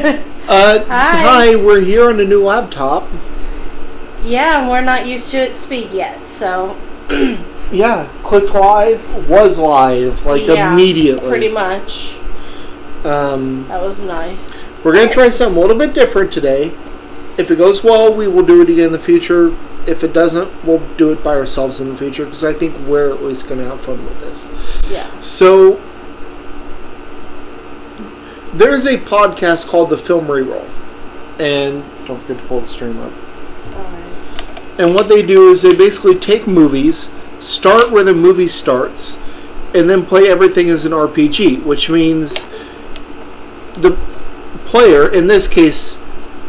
Hi, we're here on a new laptop. Yeah, we're not used to its speed yet, so... Yeah, clicked live, was live, immediately. Pretty much. That was nice. We're going to try something a little bit different today. If it goes well, we will do it again in the future. If it doesn't, we'll do it by ourselves in the future, because I think we're at least going to have fun with this. Yeah. So, there's a podcast called The Film Reroll. And don't forget to pull the stream up. Alright. And what they do is they basically take movies, start where the movie starts, and then play everything as an RPG, which means the player, in this case,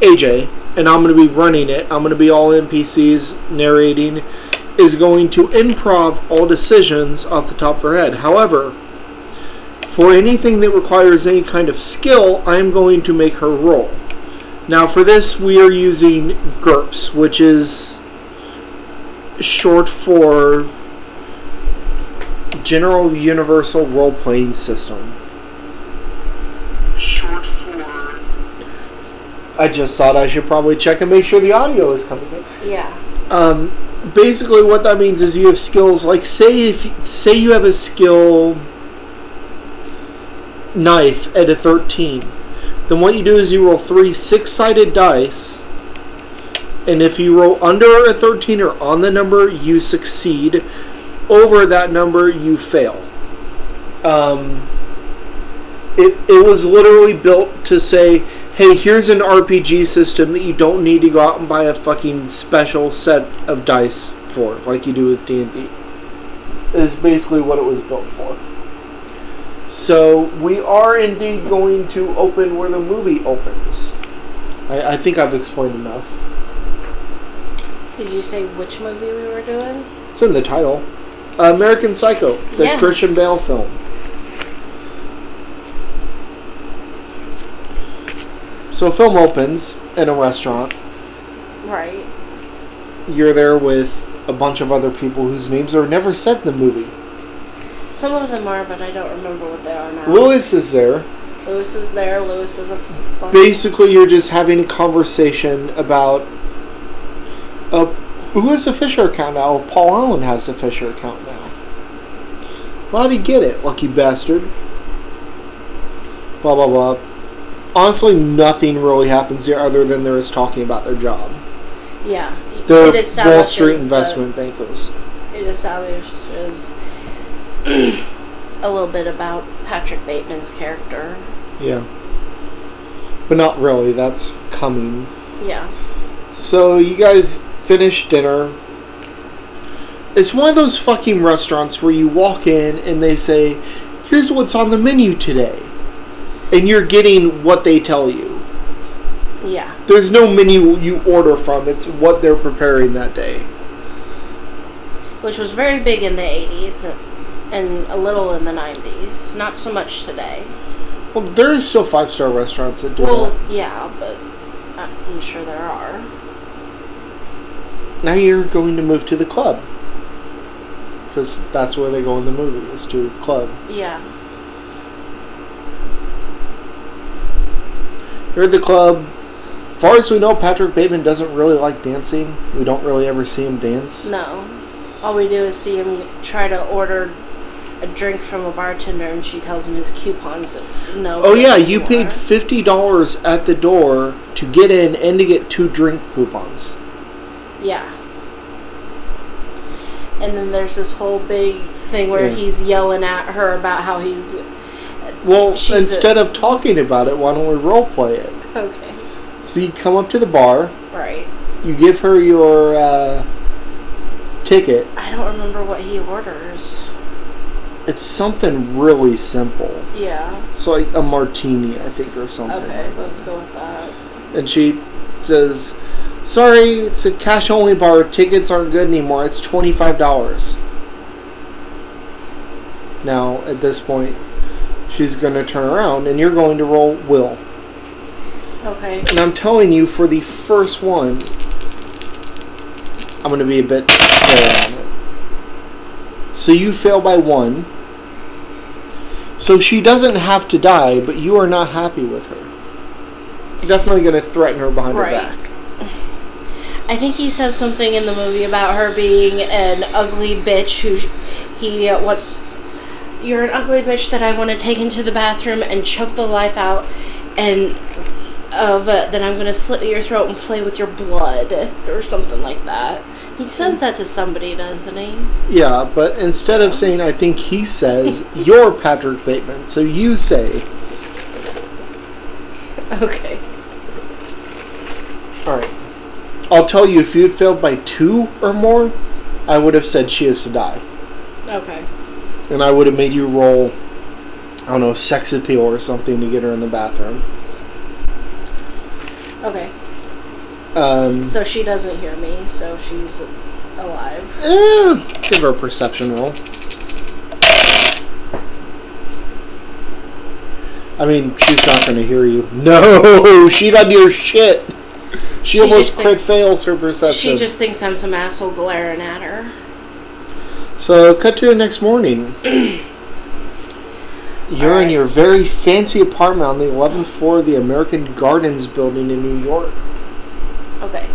AJ, and I'm going to be running it, I'm going to be all NPCs narrating, is going to improv all decisions off the top of her head. However, for anything that requires any kind of skill, I'm going to make her roll. Now for this, we are using GURPS, which is short for General Universal Role-Playing System. Short for... I just thought I should probably check and make sure the audio is coming in. Yeah. Basically what that means is you have skills, like say you have a skill knife at a 13. Then what you do is you roll 3 6-sided dice, and if you roll under a 13 or on the number, you succeed. Over that number, you fail. It was literally built to say, hey, here's an RPG system that you don't need to go out and buy a fucking special set of dice for, like you do with D&D. Is basically what it was built for. So, we are indeed going to open where the movie opens. I think I've explained enough. Did you say which movie we were doing? It's in the title. American Psycho, the Yes. Christian Bale film. So, film opens in a restaurant. Right. You're there with a bunch of other people whose names are never said in the movie. Some of them are, but I don't remember what they are now. Lewis is there. Lewis is there. Lewis is a fun... Basically, you're just having a conversation about... who has a Fisher account now? Paul Allen has a Fisher account now. How'd he get it, lucky bastard? Blah, blah, blah. Honestly, nothing really happens there other than there is talking about their job. Yeah. They're Wall Street investment bankers. It establishes a little bit about Patrick Bateman's character. Yeah. But not really. That's coming. Yeah. So, you guys finish dinner. It's one of those fucking restaurants where you walk in and they say, here's what's on the menu today. And you're getting what they tell you. Yeah. There's no menu you order from. It's what they're preparing that day. Which was very big in the 80s and a little in the 90s. Not so much today. Well, there is still 5-star restaurants that do that. Well, yeah, but I'm sure there are. Now you're going to move to the club. Because that's where they go in the movie, is to a club. Yeah. You're at the club. As far as we know, Patrick Bateman doesn't really like dancing. We don't really ever see him dance. No. All we do is see him try to order a drink from a bartender and she tells him his coupons. No. Oh yeah, you paid $50 at the door to get in and to get 2 drink coupons. Yeah. And then there's this whole big thing where he's yelling at her about how he's... Well, instead of talking about it, why don't we role play it? Okay. So you come up to the bar. Right. You give her your ticket. I don't remember what he orders. It's something really simple. Yeah. It's like a martini, I think, or something. Okay, let's go with that. And she says, sorry, it's a cash-only bar. Tickets aren't good anymore. It's $25. Now, at this point, she's going to turn around, and you're going to roll Will. Okay. And I'm telling you, for the first one, I'm going to be a bit fair on it. So you fail by 1. So she doesn't have to die, but you are not happy with her. definitely going to threaten her behind her Right. back. I think he says something in the movie about her being an ugly bitch who he wants. You're an ugly bitch that I want to take into the bathroom and choke the life out, and then I'm going to slit your throat and play with your blood, or something like that. He says that to somebody, doesn't he? Yeah, but instead of saying, I think he says, you're Patrick Bateman, so you say. Okay. Alright. I'll tell you, if you had failed by 2 or more, I would have said she has to die. Okay. And I would have made you roll, I don't know, sex appeal or something to get her in the bathroom. Okay. So she doesn't hear me, so she's alive. Give her a perception roll. I mean, she's not going to hear you. No! She doesn't hear shit! She almost crit fails her perception. She just thinks I'm some asshole glaring at her. So, cut to the next morning. You're in your very fancy apartment on the 11th floor of the American Gardens building in New York. Okay.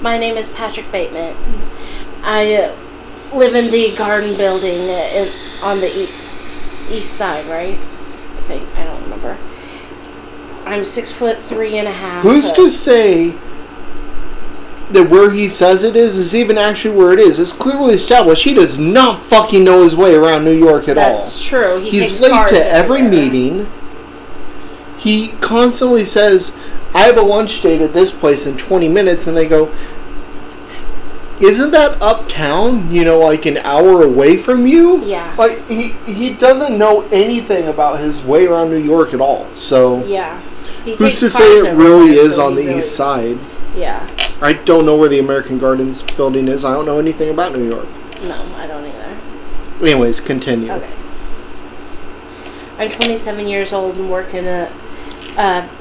My name is Patrick Bateman. I live in the garden building on the east side, right? I think. I don't remember. I'm 6'3.5". Who's to say that where he says it is even actually where it is? It's clearly established he does not fucking know his way around New York at all. That's true. He's late to every meeting. He constantly says, I have a lunch date at this place in 20 minutes, and they go, isn't that uptown, like an hour away from you? Yeah. Like, he doesn't know anything about his way around New York at all, so... Yeah. Who's to say it really is on the east side? Yeah. I don't know where the American Gardens building is. I don't know anything about New York. No, I don't either. Anyways, continue. Okay. I'm 27 years old and work in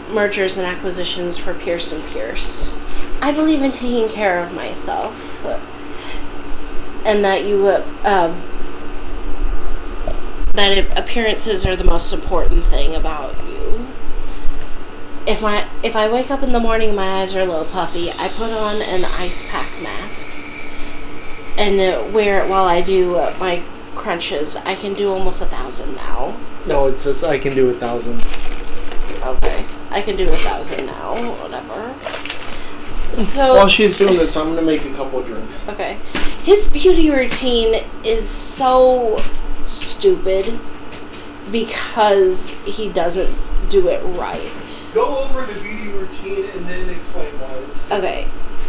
mergers and acquisitions for Pierce & Pierce. I believe in taking care of myself, and that that appearances are the most important thing about you. If I wake up in the morning and my eyes are a little puffy, I put on an ice pack mask and wear it while I do my crunches. I can do almost 1,000 now. No, it says I can do 1,000. Okay, I can do 1,000 now. Whatever. So while she's doing this, I'm gonna make a couple of drinks. Okay, his beauty routine is so stupid because he doesn't do it right. Go over the beauty routine and then explain why it's... Okay,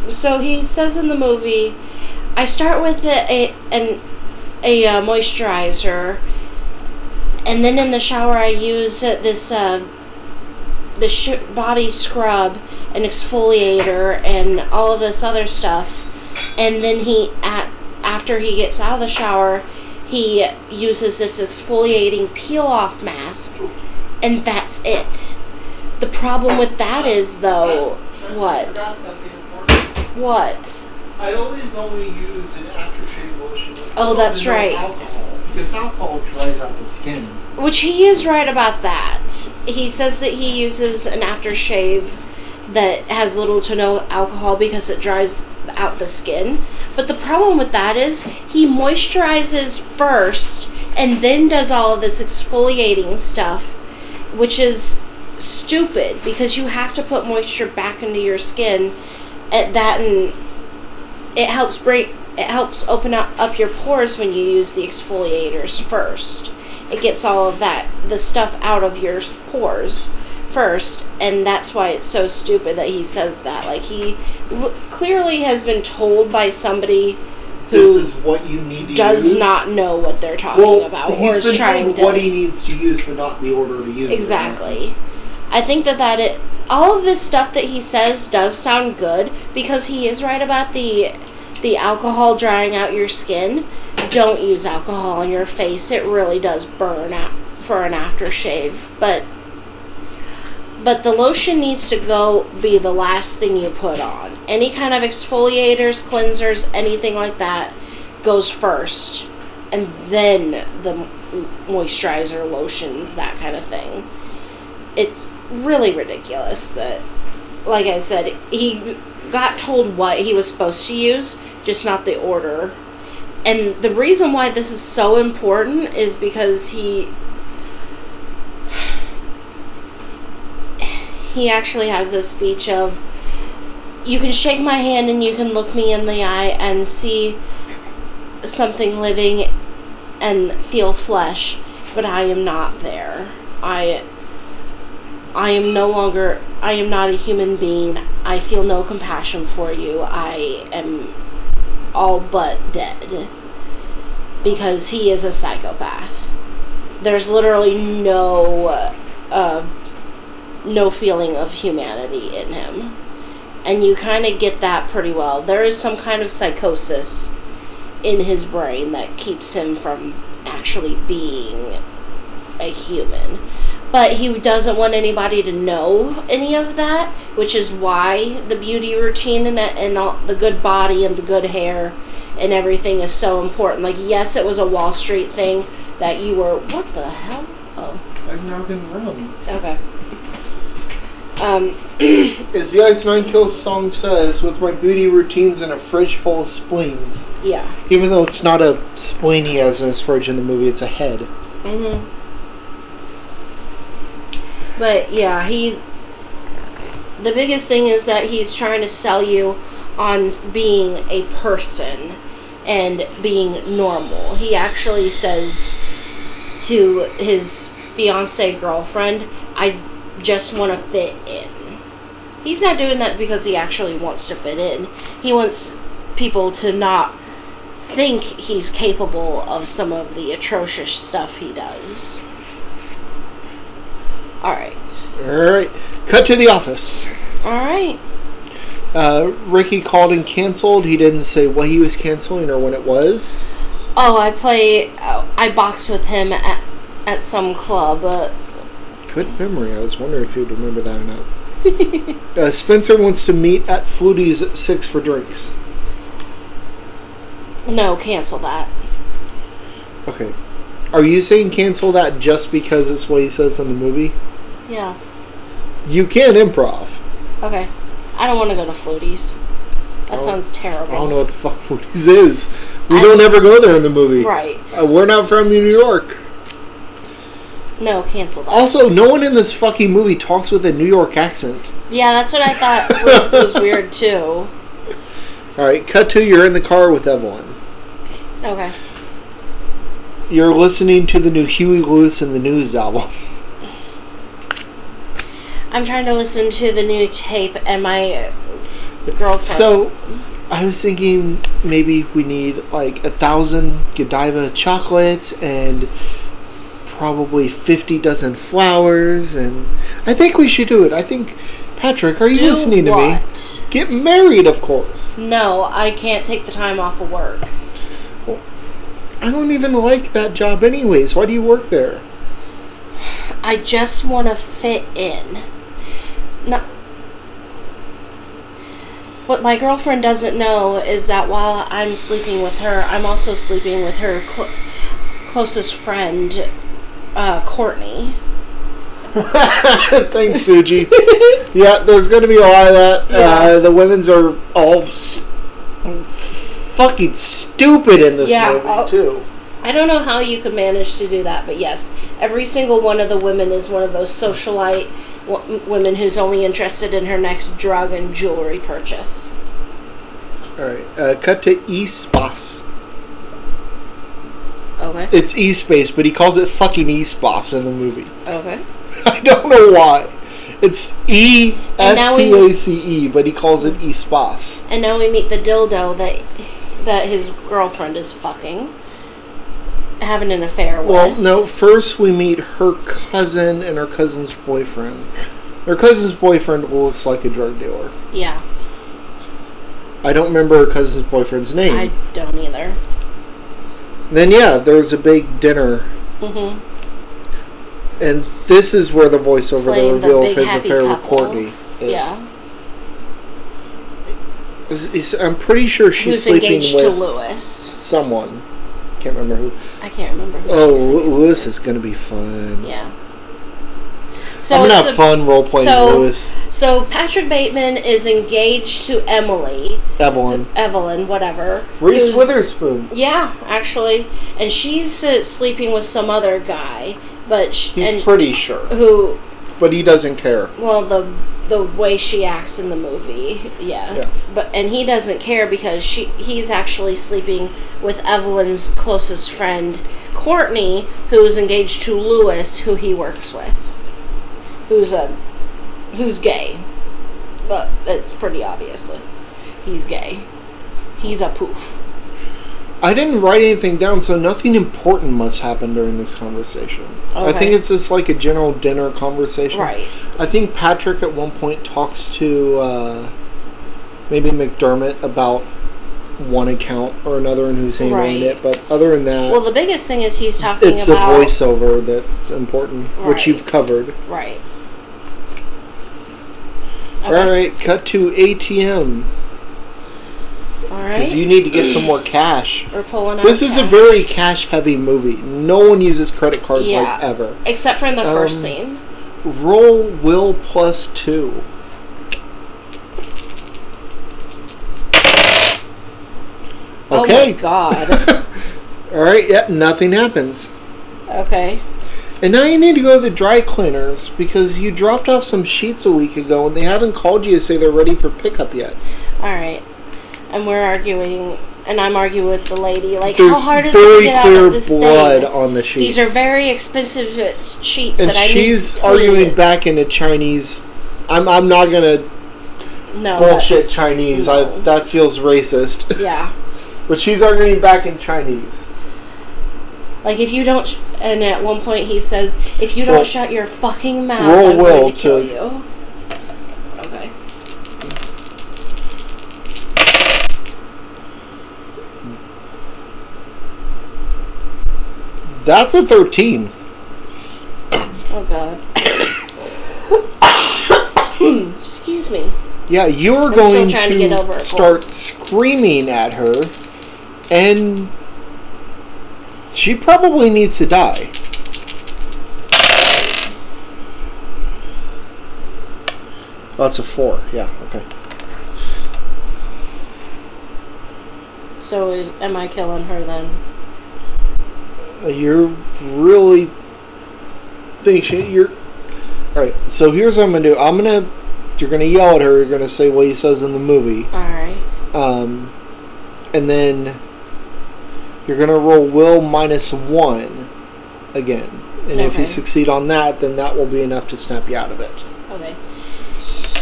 so he says in the movie, I start with a moisturizer, and then in the shower I use this body scrub, an exfoliator, and all of this other stuff, and then after he gets out of the shower, he uses this exfoliating peel-off mask, and that's it. The problem with that is, though, what? What? I always only use an aftershave lotion. Oh, that's right. Alcohol, because alcohol dries out the skin. Which he is right about that. He says that he uses an aftershave that has little to no alcohol because it dries out the skin. But the problem with that is he moisturizes first and then does all of this exfoliating stuff, which is stupid because you have to put moisture back into your skin at that, and it helps open up your pores when you use the exfoliators first. It gets all of the stuff out of your pores first, and that's why it's so stupid that he says that. Like, he clearly has been told by somebody who this is what you need to does use. not know what they're talking about, or he's is been trying told to what he needs to use, but not the order to use exactly. it. I think that all of this stuff that he says does sound good because he is right about the alcohol drying out your skin. Don't use alcohol on your face. It really does burn out for an aftershave. But the lotion needs to be the last thing you put on. Any kind of exfoliators, cleansers, anything like that goes first. And then the moisturizer, lotions, that kind of thing. really ridiculous that, like I said, he got told what he was supposed to use, just not the order. And the reason why this is so important is because he actually has a speech of, you can shake my hand and you can look me in the eye and see something living and feel flesh, but I am not there. I am not a human being. I feel no compassion for you. I am all but dead. Because he is a psychopath. There's literally no feeling of humanity in him. And you kind of get that pretty well. There is some kind of psychosis in his brain that keeps him from actually being a human. But he doesn't want anybody to know any of that, which is why the beauty routine and all, the good body and the good hair and everything is so important. Like, yes, it was a Wall Street thing that you were... What the hell? Oh. I've now been rum. Okay. As the Ice Nine Kills song says, with my beauty routines and a fridge full of spleens. Yeah. Even though it's not a spleen he has in his fridge in the movie, it's a head. Mm-hmm. But, yeah, the biggest thing is that he's trying to sell you on being a person and being normal. He actually says to his fiancée girlfriend, I just want to fit in. He's not doing that because he actually wants to fit in. He wants people to not think he's capable of some of the atrocious stuff he does. Alright. Alright. Cut to the office. Alright. Ricky called and canceled. He didn't say what he was canceling or when it was. Oh, I boxed with him at some club. Good memory. I was wondering if you'd remember that or not. Spencer wants to meet at Flutie's at 6 for drinks. No, cancel that. Okay. Are you saying cancel that just because it's what he says in the movie? Yeah. You can improv. Okay. I don't want to go to Flutie's. That sounds terrible. I don't know what the fuck Flutie's is. We don't ever go there in the movie. Right. We're not from New York. No, cancel that. Also, no one in this fucking movie talks with a New York accent. Yeah, that's what I thought was weird, too. Alright, cut to you're in the car with Evelyn. Okay. You're listening to the new Huey Lewis and the News album. I'm trying to listen to the new tape and my girlfriend. So, I was thinking maybe we need like 1,000 Godiva chocolates and probably 50 dozen flowers, and I think we should do it. I think, Patrick, are you listening to me? Get married, of course. No, I can't take the time off of work. Well, I don't even like that job anyways. Why do you work there? I just want to fit in. No. What my girlfriend doesn't know is that while I'm sleeping with her, I'm also sleeping with her closest friend, Courtney. Thanks, Suji. Yeah, there's going to be a lot of that. Yeah. The women's are all fucking stupid in this movie, too. I don't know how you could manage to do that, but yes, every single one of the women is one of those socialite women who's only interested in her next drug and jewelry purchase. Alright, cut to E-Space. Okay. It's E-Space, but he calls it fucking E-Space in the movie. Okay. I don't know why. It's E-S-P-A-C-E, but he calls it E-Space. And now we meet the dildo that his girlfriend is fucking. Having an affair with. Well, no, first we meet her cousin and her cousin's boyfriend. Her cousin's boyfriend looks like a drug dealer. Yeah. I don't remember her cousin's boyfriend's name. I don't either. Then, yeah, there's a big dinner. Mm-hmm. And this is where the voiceover, the reveal of his affair with Courtney is. Yeah. I'm pretty sure she's Who's sleeping engaged with to Lewis. Someone. Can't remember who. I can't remember who. Oh, Lewis is going to be fun. Yeah. So I'm going to have fun role-playing Lewis. So Patrick Bateman is engaged to Emily. Evelyn, whatever. Reese Witherspoon. Yeah, actually. And she's sleeping with some other guy. But he's pretty sure. Who... But he doesn't care. Well, the way she acts in the movie, yeah. And he doesn't care because he's actually sleeping with Evelyn's closest friend, Courtney, who's engaged to Lewis, who he works with, who's gay. But it's pretty obviously he's gay. He's a poof. I didn't write anything down, so nothing important must happen during this conversation. Okay. I think it's just like a general dinner conversation. Right. I think Patrick at one point talks to maybe McDermott about one account or another and who's handling it, but other than that... Well, the biggest thing is he's talking about... It's the voiceover that's important, which you've covered. Right. Okay. Alright, cut to ATM. Alright. Because you need to get some more cash. We're pulling out This is a very cash-heavy movie. No one uses credit cards like ever. Except for in the first scene. Roll Will plus 2. Okay. Oh my god. Alright, yep, nothing happens. Okay. And now you need to go to the dry cleaners because you dropped off some sheets a week ago and they haven't called you to say they're ready for pickup yet. Alright. And we're arguing, and I'm arguing with the lady. Like, there's how hard is it to get out of this stain? There's very clear blood on the sheets. These are very expensive sheets and that I need. And she's arguing back into Chinese. I'm not going to bullshit Chinese. No. That feels racist. Yeah. But she's arguing back in Chinese. Like, if you don't... And at one point he says, if you don't shut your fucking mouth, roll I'm will going to kill you. Okay. That's a 13. Oh, God. Excuse me. Yeah, you're going to start screaming at her, and she probably needs to die. Oh, that's a 4. Yeah, okay. So am I killing her then? You're really thinking you're... Alright, so here's what I'm going to do. You're going to yell at her. You're going to say what he says in the movie. Alright. And then you're going to roll will minus 1 again. And if you succeed on that, then that will be enough to snap you out of it. Okay.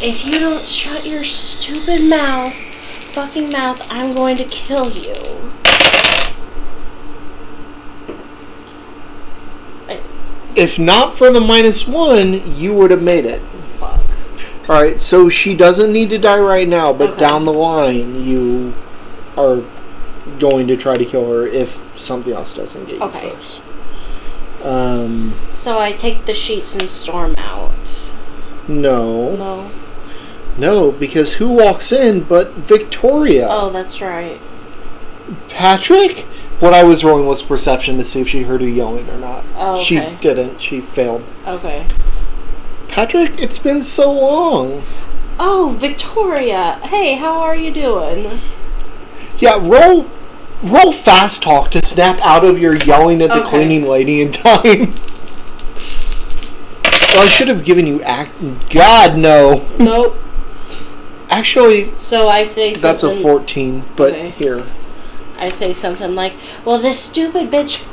If you don't shut your stupid fucking mouth, I'm going to kill you. If not for the minus 1, you would have made it. Fuck. Alright, so she doesn't need to die right now, but down the line, you are going to try to kill her if something else doesn't get you first. So I take the sheets and storm out. No. No, because who walks in but Victoria? Oh, that's right. Patrick? What I was rolling was perception to see if she heard you yelling or not. Oh, okay. She didn't. She failed. Okay. Patrick, it's been so long. Oh, Victoria. Hey, how are you doing? Yeah, roll fast talk to snap out of your yelling at the cleaning lady in time. Well, I should have given you God, no. Nope. Actually, so I say something. That's a 14, but here. I say something like, well, this stupid bitch,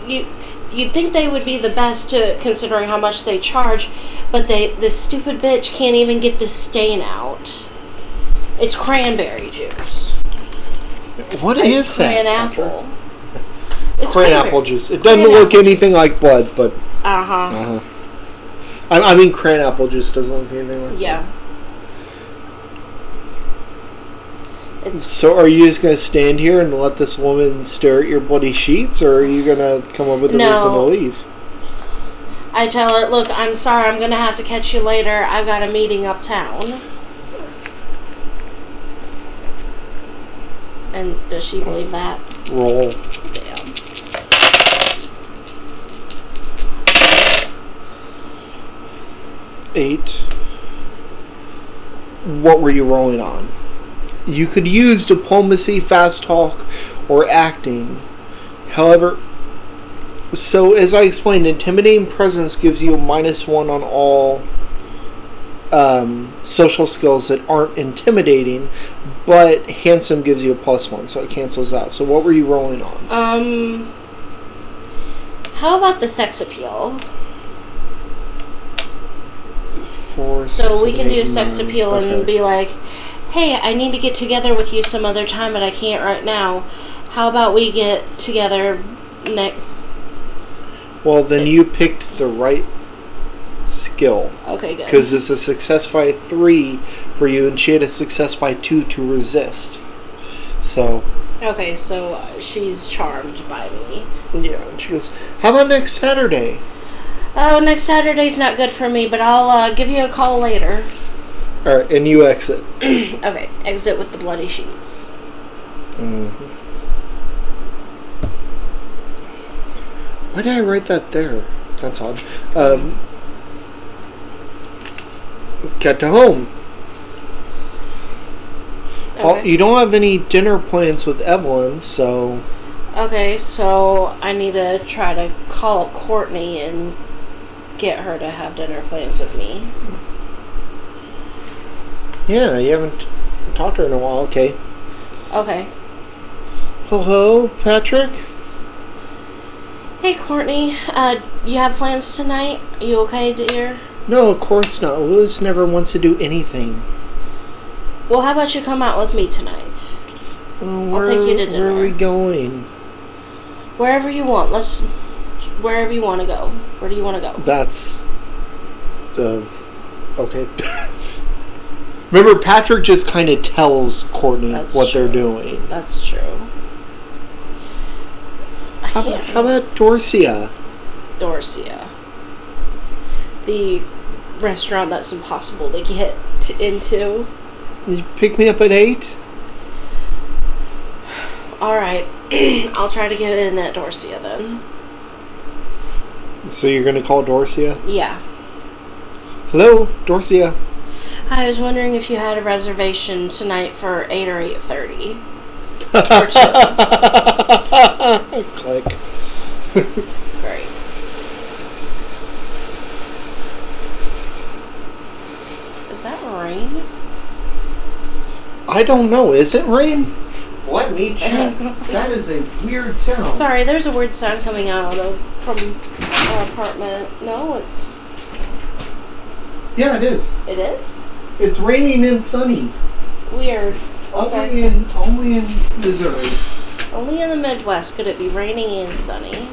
you'd think they would be the best considering how much they charge, but this stupid bitch can't even get the stain out. It's cranberry juice. What is that? Cran-apple. It's cran-apple juice. It doesn't look anything like blood, but... Uh-huh. I mean, cran-apple juice doesn't look anything like blood. Yeah. So are you just going to stand here and let this woman stare at your bloody sheets, or are you going to come up with a reason to leave? I tell her, look, I'm sorry, I'm going to have to catch you later. I've got a meeting uptown. And does she believe that? Roll. Damn. 8. What were you rolling on? You could use diplomacy, fast talk, or acting. However, so as I explained, intimidating presence gives you a -1 on all social skills that aren't intimidating, but handsome gives you a +1, so it cancels out. So what were you rolling on? How about the sex appeal? So we can do sex appeal and be like, hey, I need to get together with you some other time, but I can't right now. How about we get together next? Well, then you picked the right skill. Okay, good. Because it's a success by 3 for you, and she had a success by 2 to resist. So. Okay, so she's charmed by me. Yeah, and she goes, how about next Saturday? Oh, next Saturday's not good for me, but I'll give you a call later. Alright, and you exit. Okay, exit with the bloody sheets. Mm-hmm. Why did I write that there? That's odd. Get to home. Okay. Well, you don't have any dinner plans with Evelyn, so... Okay, so I need to try to call up Courtney and get her to have dinner plans with me. Yeah, you haven't talked to her in a while. Okay. Okay. Hello, Patrick? Hey, Courtney. You have plans tonight? Are you okay, dear? No, of course not. Willis never wants to do anything. Well, how about you come out with me tonight? I'll take you to dinner. Where are we going? Wherever you want. Wherever you want to go. Where do you want to go? That's... okay. Remember, Patrick just kind of tells Courtney what they're doing. That's true. How about Dorcia? Dorcia. The restaurant that's impossible to get into. You pick me up at 8? Alright. I'll try to get in at Dorcia then. So you're going to call Dorcia? Yeah. Hello, Dorcia. I was wondering if you had a reservation tonight for 8 or 8:30. Or 2. Click. Great. Is that rain? I don't know. Is it rain? Let me check. That is a weird sound. Sorry, there's a weird sound coming out from our apartment. No, it's... Yeah, it is. It is? It's raining and sunny. Weird. Only in Missouri. Only in the Midwest could it be raining and sunny.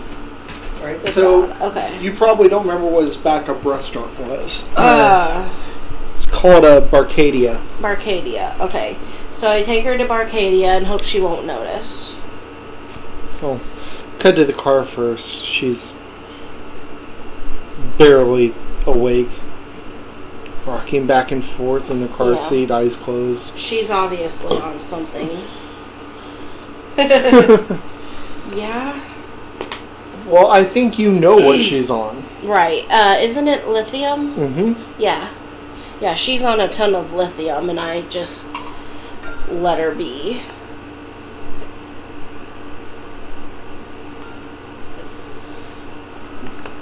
Alright, Good so God. Okay. you probably don't remember what his backup restaurant was. It's called Barcadia. Barcadia. Okay. So I take her to Barcadia and hope she won't notice. Oh, cut to the car first. She's barely awake. Rocking back and forth in the car seat, eyes closed. She's obviously on something. Yeah? Well, I think you know what she's on. Right. Isn't it lithium? Mm-hmm. Yeah. Yeah, she's on a ton of lithium, and I just let her be.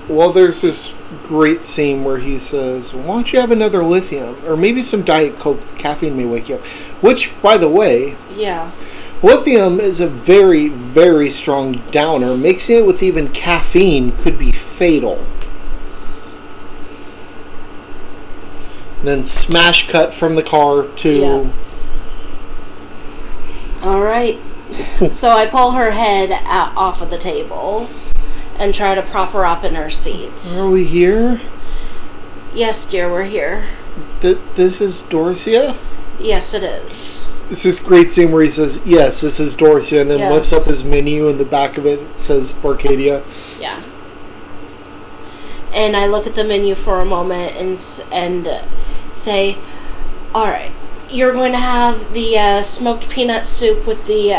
Well, there's this great scene where he says, why don't you have another lithium? Or maybe some Diet Coke. Caffeine may wake you up. Which, by the way... Yeah. Lithium is a very, very strong downer. Mixing it with even caffeine could be fatal. And then smash cut from the car to... Yeah. Alright. So I pull her head off of the table and try to prop her up in her seat. Are we here? Yes, dear, we're here. This is Dorcia? Yes, it is. It's this great scene where he says, yes, this is Dorcia, and then lifts up his menu, and the back of it says Barcadia. Yeah. And I look at the menu for a moment and say, all right, you're going to have the smoked peanut soup with the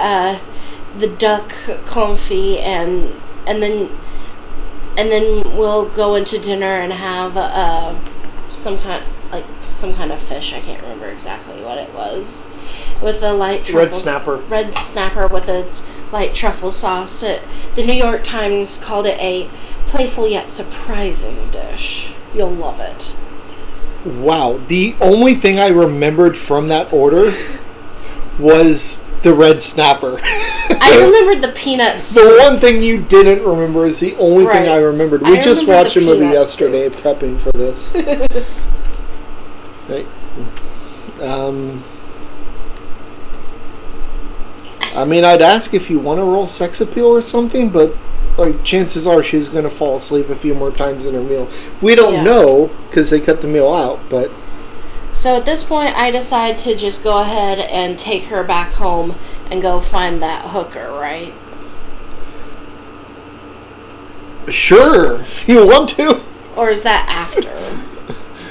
duck confit, and then we'll go into dinner and have some kind of fish. I can't remember exactly what it was. With a light truffle. Red snapper with a light truffle sauce. The New York Times called it a playful yet surprising dish. You'll love it. Wow. The only thing I remembered from that order was the red snapper. I remembered the peanut soup. The one thing you didn't remember is the only thing I remembered. We just watched a movie yesterday prepping for this. Right. I mean, I'd ask if you want to roll sex appeal or something, but like chances are she's going to fall asleep a few more times in her meal. We don't know because they cut the meal out, but... So at this point, I decide to just go ahead and take her back home and go find that hooker, right? Sure, if you want to. Or is that after?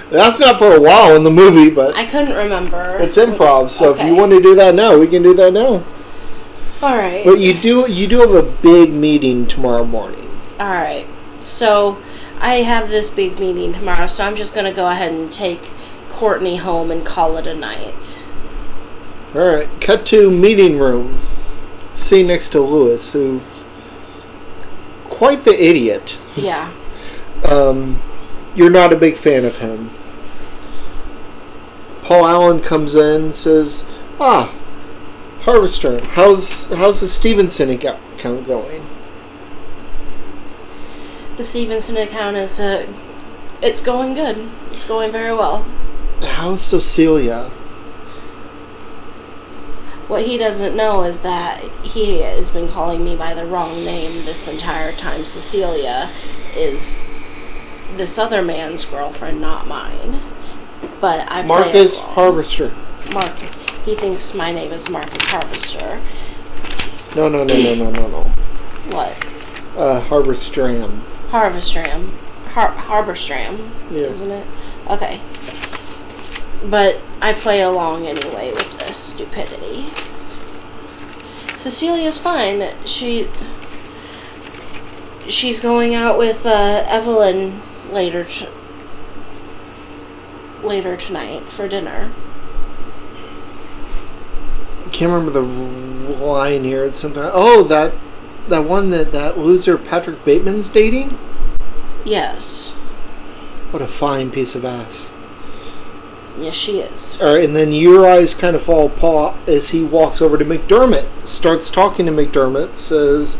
That's not for a while in the movie, but... I couldn't remember. It's improv, so if you want to do that now, we can do that now. Alright. But you do have a big meeting tomorrow morning. Alright. So, I have this big meeting tomorrow, so I'm just going to go ahead and take Courtney home and call it a night. Alright, cut to meeting room. Scene next to Lewis, who... quite the idiot. Yeah. You're not a big fan of him. Paul Allen comes in and says, Harvester, how's the Stevenson account going? The Stevenson account is, it's going good. It's going very well. How's Cecilia? What he doesn't know is that he has been calling me by the wrong name this entire time. Cecilia is this other man's girlfriend, not mine. But I play Marcus Harvester. He thinks my name is Marcus Harvester. No. What? Harberstram. Harberstram, isn't it? Okay. But I play along anyway with this stupidity. Cecilia's fine. She's going out with Evelyn later tonight for dinner. I can't remember the line here. It's something. Oh, that one that loser Patrick Bateman's dating? Yes. What a fine piece of ass. Yes, she is. All right, and then your eyes kind of follow Paul as he walks over to McDermott. Starts talking to McDermott. Says,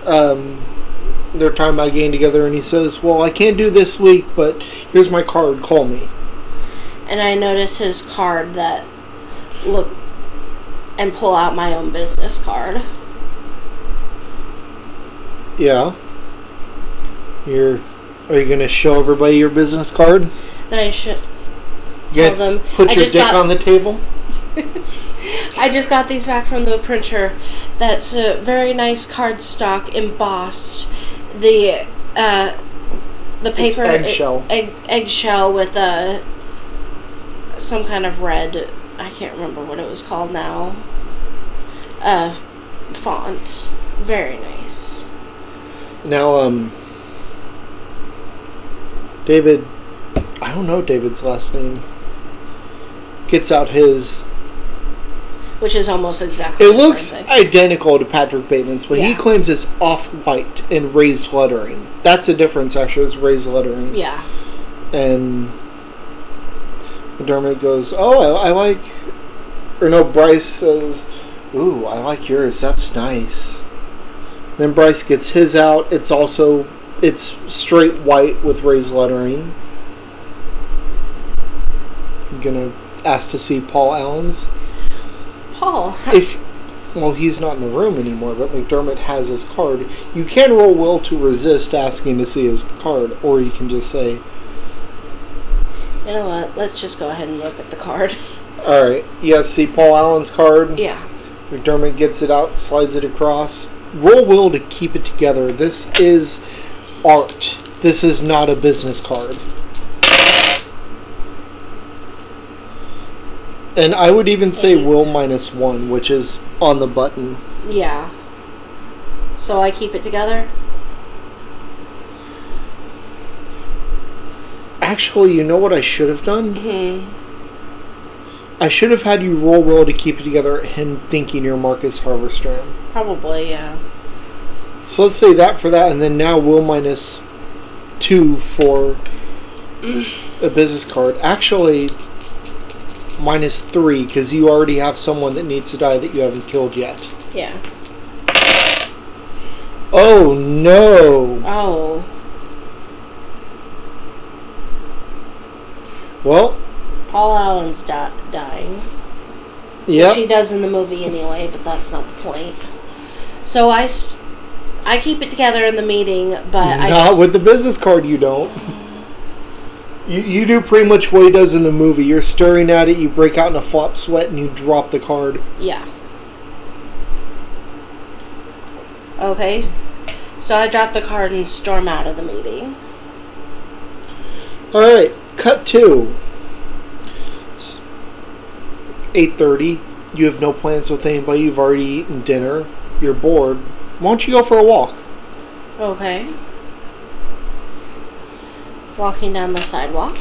they're talking about getting together, and he says, well, I can't do this week, but here's my card. Call me. And I notice his card that and pull out my own business card. Yeah. Are you going to show everybody your business card? And I should tell them. Put your dick on the table? I just got these back from the printer. That's a very nice cardstock embossed. The paper eggshell. Eggshell with some kind of red. I can't remember what it was called now. Font. Very nice. Now, David, I don't know David's last name, gets out his... Which is almost exactly It looks identical to Patrick Bateman's, but he claims it's off-white and raised lettering. That's the difference, actually, is raised lettering. Yeah. And McDermott goes, I like... Or no, Bryce says, ooh, I like yours. That's nice. Then Bryce gets his out. It's straight white with raised lettering. I'm gonna ask to see Paul Allen's. Paul? He's not in the room anymore, but McDermott has his card. You can roll will to resist asking to see his card, or you can just say... You know what? Let's just go ahead and look at the card. Alright. You guys see Paul Allen's card? Yeah. McDermott gets it out, slides it across. Roll will to keep it together. This is art. This is not a business card. And I would even say 8. will -1, which is on the button. Yeah. So I keep it together? Actually, you know what I should have done? Mm-hmm. I should have had you roll to keep it together, him thinking you're Marcus Harverstram. Probably, yeah. So let's say that for that, and then now will minus 2 for a business card. Actually, minus 3, because you already have someone that needs to die that you haven't killed yet. Yeah. Oh, no. Oh. Well. Paul Allen's dying. Yeah. Which he does in the movie anyway, but that's not the point. So I keep it together in the meeting, but Not with the business card, you don't. You do pretty much what he does in the movie. You're staring at it, you break out in a flop sweat, and you drop the card. Yeah. Okay. So I drop the card and storm out of the meeting. Alright, cut 2. It's 8:30. You have no plans with anybody. You've already eaten dinner. You're bored. Why don't you go for a walk? Okay. Walking down the sidewalk.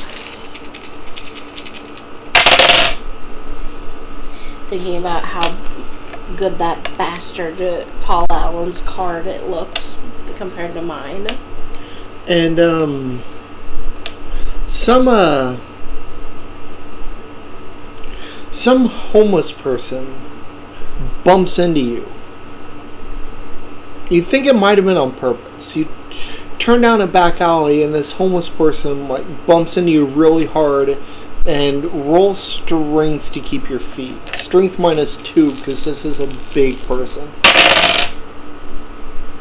Thinking about how good that bastard Paul Allen's card it looks compared to mine. And some homeless person bumps into you. You think it might have been on purpose. You turn down a back alley and this homeless person bumps into you really hard, and roll strength to keep your feet. Strength minus 2 because this is a big person.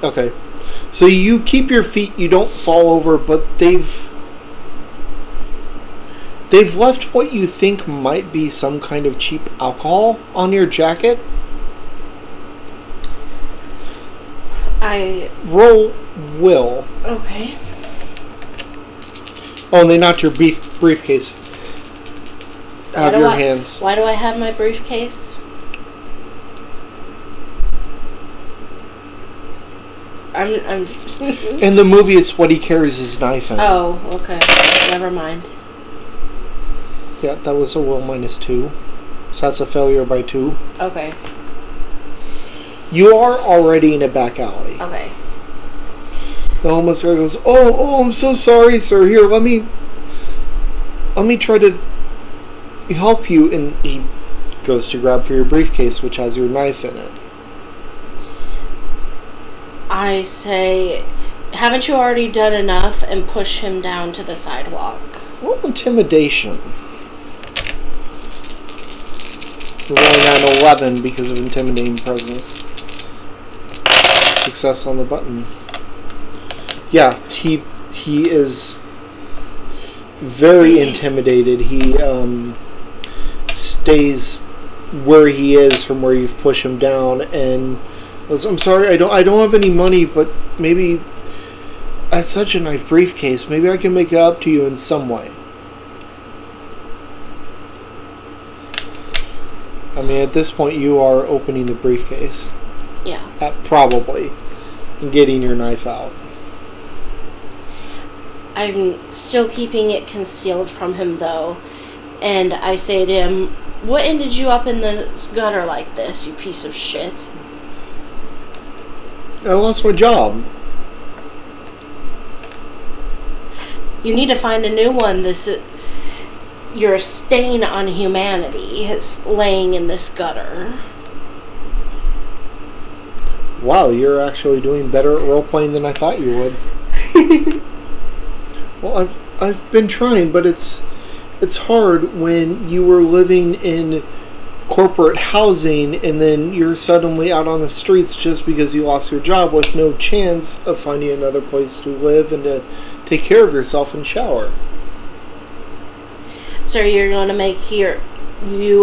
Okay. So you keep your feet, you don't fall over, but they've left what you think might be some kind of cheap alcohol on your jacket. Roll will. Okay. Oh, and they knocked your briefcase out of your hands. Why do I have my briefcase? I'm In the movie, it's what he carries his knife in. Oh, okay. Never mind. Yeah, that was a will minus 2. So that's a failure by 2. Okay. You are already in a back alley. Okay. The homeless guy goes, Oh, I'm so sorry, sir. Here, let me try to help you. And he goes to grab for your briefcase, which has your knife in it. I say, haven't you already done enough? And push him down to the sidewalk. Roll intimidation. You're rolling on 11 because of intimidating presence. Success on the button. Yeah, he is very intimidated. He stays where he is from where you've pushed him down, and goes, I'm sorry, I don't have any money, but maybe that's such a nice briefcase. Maybe I can make it up to you in some way. I mean, at this point, you are opening the briefcase. Yeah. Probably. And getting your knife out. I'm still keeping it concealed from him, though. And I say to him, what ended you up in the gutter like this, you piece of shit? I lost my job. You need to find a new one. You're a stain on humanity. It's laying in this gutter. Wow, you're actually doing better at role-playing than I thought you would. Well, I've been trying, but it's hard when you were living in corporate housing and then you're suddenly out on the streets just because you lost your job with no chance of finding another place to live and to take care of yourself and shower. So you're going to make you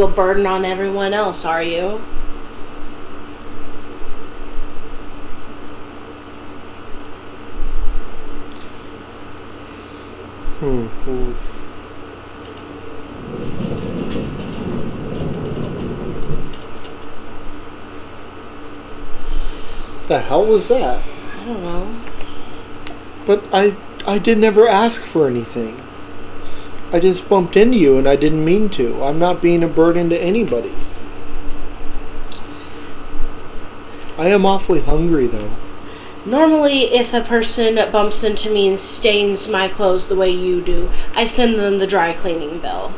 a burden on everyone else, are you? The hell was that? I don't know. But I did never ask for anything. I just bumped into you and I didn't mean to. I'm not being a burden to anybody. I am awfully hungry, though. Normally, if a person bumps into me and stains my clothes the way you do, I send them the dry cleaning bill.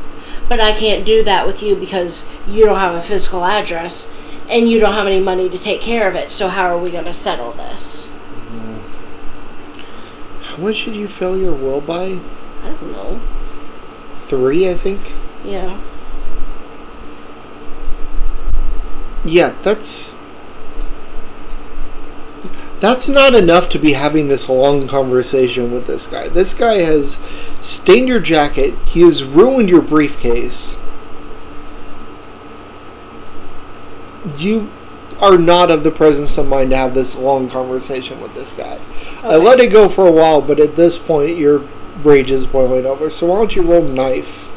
But I can't do that with you because you don't have a physical address and you don't have any money to take care of it. So how are we going to settle this? How much did you fail your will by? I don't know. 3, I think. Yeah. Yeah, that's not enough to be having this long conversation with this guy. This guy has stained your jacket. He has ruined your briefcase. You are not of the presence of mind to have this long conversation with this guy. Okay. I let it go for a while, but at this point, your rage is boiling over. So why don't you roll knife?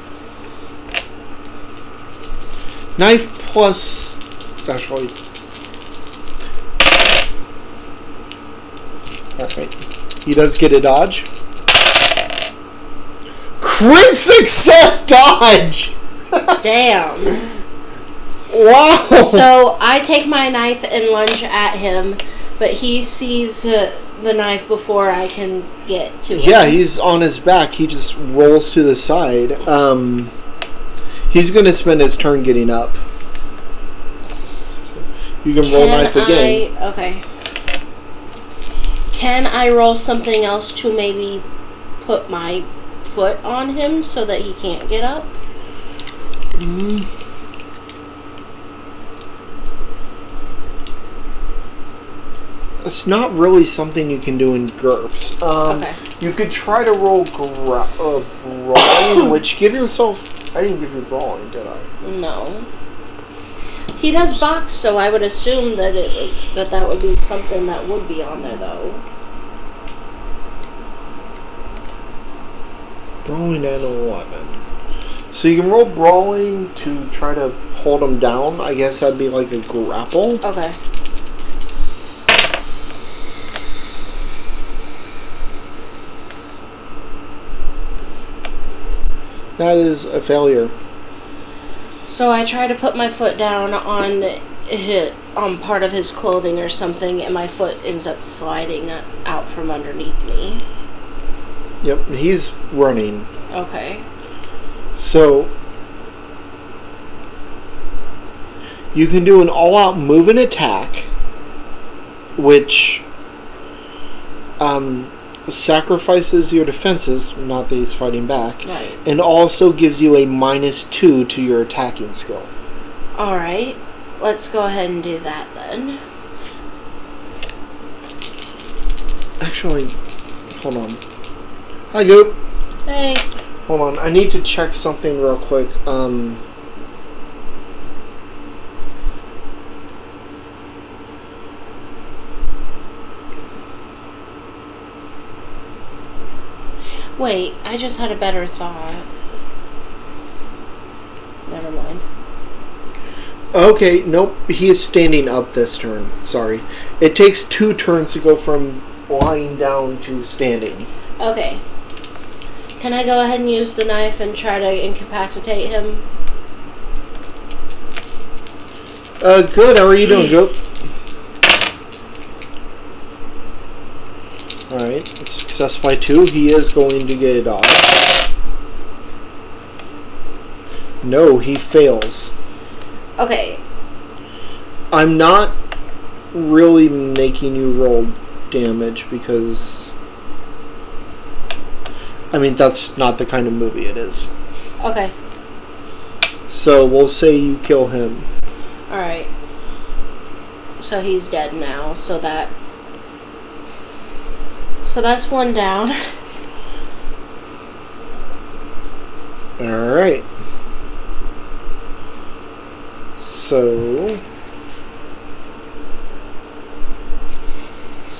Knife plus... Actually... Alright. He does get a dodge. Crit success dodge! Damn. Wow! So I take my knife and lunge at him, but he sees the knife before I can get to him. Yeah, he's on his back. He just rolls to the side. He's going to spend his turn getting up. So you can roll knife again. Okay. Can I roll something else to maybe put my foot on him so that he can't get up? It's not really something you can do in GURPS. Okay. You could try to roll brawling, which give yourself... I didn't give you brawling, did I? No. He does box, so I would assume that that would be something that would be on there, though. Brawling at 11. So you can roll brawling to try to hold him down. I guess that'd be like a grapple. Okay. That is a failure. So I try to put my foot down on part of his clothing or something, and my foot ends up sliding out from underneath me. Yep, he's running. Okay. So you can do an all-out move and attack, which sacrifices your defenses, not that he's fighting back, right, and also gives you a -2 to your attacking skill. Alright, let's go ahead and do that then. Actually, hold on. Hi, Goop. Hey. Hold on, I need to check something real quick. Wait, I just had a better thought. Never mind. Okay, nope, he is standing up this turn. Sorry. It takes 2 turns to go from lying down to standing. Okay. Can I go ahead and use the knife and try to incapacitate him? Good. How are you doing, Goop? Alright, success by 2. He is going to get a dodge. No, he fails. Okay. I'm not really making you roll damage because... I mean, that's not the kind of movie it is. Okay. So, we'll say you kill him. Alright. So he's dead now, so that's 1 down. Alright. So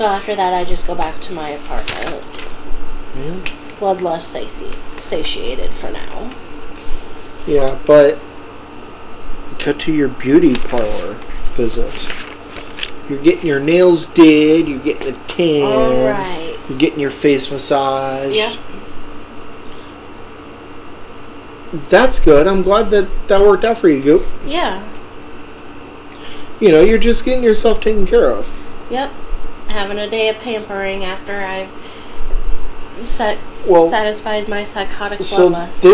after that, I just go back to my apartment. Yeah. Bloodlust satiated for now. Yeah, but cut to your beauty parlor visit. You're getting your nails did, you're getting a tan. Alright. You're getting your face massaged. Yep. That's good. I'm glad that worked out for you, Goop. Yeah. You're just getting yourself taken care of. Yep. Having a day of pampering after I've satisfied my psychotic bloodlust. So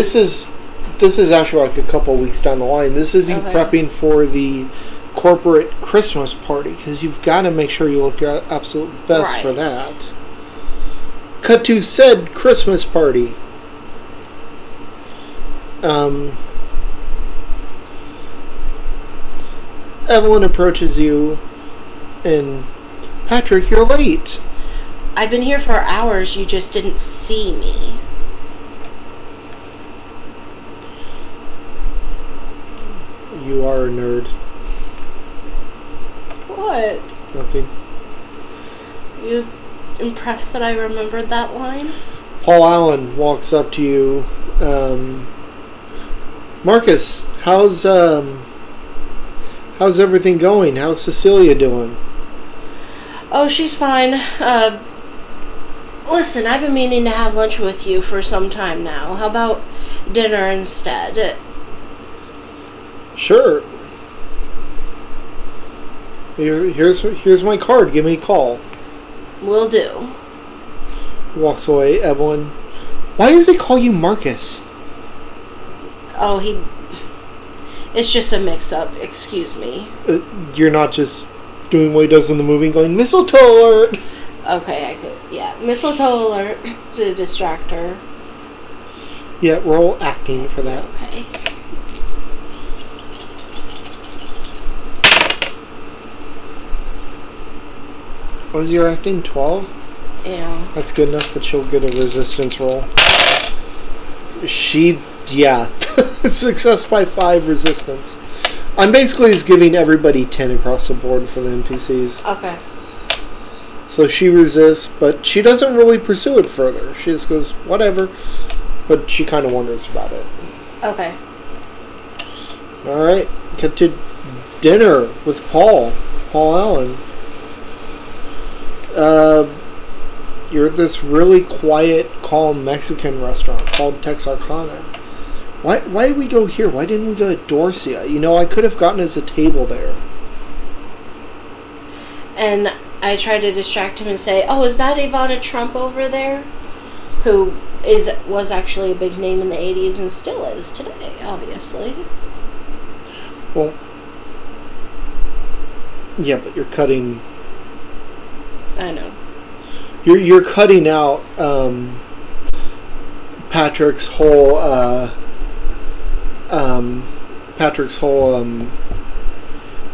this is actually like a couple weeks down the line. This is you prepping for the corporate Christmas party, because you've got to make sure you look your absolute best for that. Cut to said Christmas party. Evelyn approaches you, and Patrick, you're late. I've been here for hours. You just didn't see me. You are a nerd. What? Nothing. You impressed that I remembered that line? Paul Allen walks up to you. Marcus, how's everything going? How's Cecilia doing? Oh, she's fine. Listen, I've been meaning to have lunch with you for some time now. How about dinner instead? Sure. Here's my card. Give me a call. Will do. Walks away. Evelyn, why does he call you Marcus? Oh, it's just a mix-up. Excuse me. You're not just doing what he does in the movie, going mistletoe alert. Okay, I could. Yeah, mistletoe alert to distract her. Yeah, we're all acting for that. Okay. What was your acting? 12? Yeah. That's good enough, but she'll get a resistance roll. Success by 5 resistance. I'm basically just giving everybody 10 across the board for the NPCs. Okay. So she resists, but she doesn't really pursue it further. She just goes, whatever. But she kind of wonders about it. Okay. Alright. Get to dinner with Paul Allen. You're at this really quiet, calm Mexican restaurant called Texarkana. Why did we go here? Why didn't we go to Dorsia? I could have gotten us a table there. And I try to distract him and say, oh, is that Ivana Trump over there? Who was actually a big name in the 80s and still is today, obviously. Well, yeah, but you're cutting... I know. You're cutting out Patrick's whole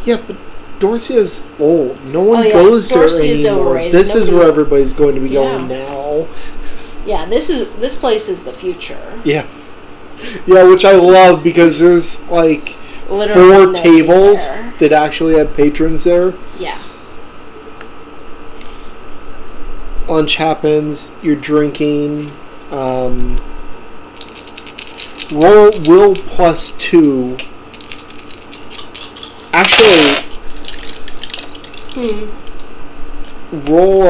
yeah, but Dorsia's old. No one goes there anymore. Overrated. This is where everybody's going to be going now. Yeah, this place is the future. Yeah, which I love because there's like literally 4 tables that actually have patrons there. Yeah. Lunch happens. You're drinking. Roll will +2. Actually, roll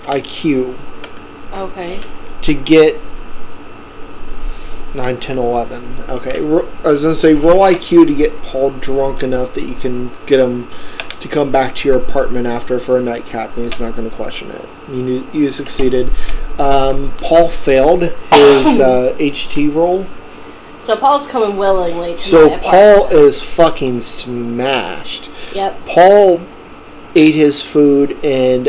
IQ. Okay. To get 9, 10, 11. Okay. I was gonna say roll IQ to get Paul drunk enough that you can get him to come back to your apartment after for a nightcap, and he's not going to question it. You succeeded. Paul failed his HT roll. So Paul's coming willingly to so my Paul is fucking smashed. Yep. Paul ate his food and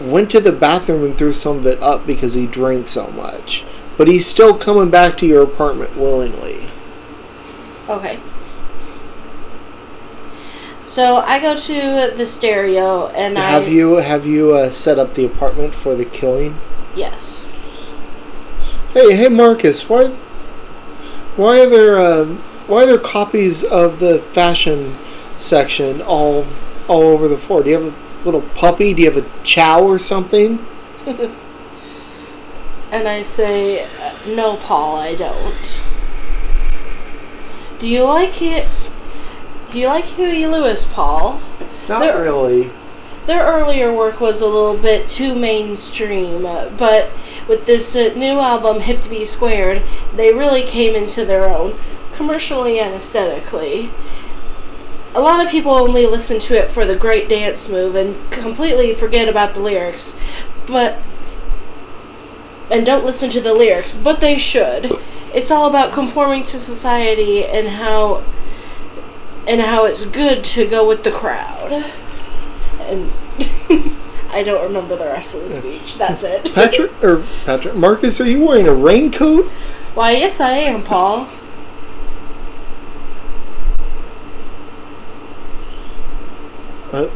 went to the bathroom and threw some of it up because he drank so much. But he's still coming back to your apartment willingly. Okay. So I go to the stereo and have you set up the apartment for the killing? Yes. Hey Marcus, why are there copies of the fashion section all over the floor? Do you have a little puppy? Do you have a chow or something? And I say, no, Paul, I don't. Do you like it? Do you like Huey Lewis, Paul? Not really. Their earlier work was a little bit too mainstream, but with this new album, Hip to Be Squared, they really came into their own, commercially and aesthetically. A lot of people only listen to it for the great dance move and completely forget about the lyrics, and don't listen to the lyrics, but they should. It's all about conforming to society and how it's good to go with the crowd. And I don't remember the rest of the speech. That's it. Patrick, Marcus, are you wearing a raincoat? Why, yes, I am, Paul. I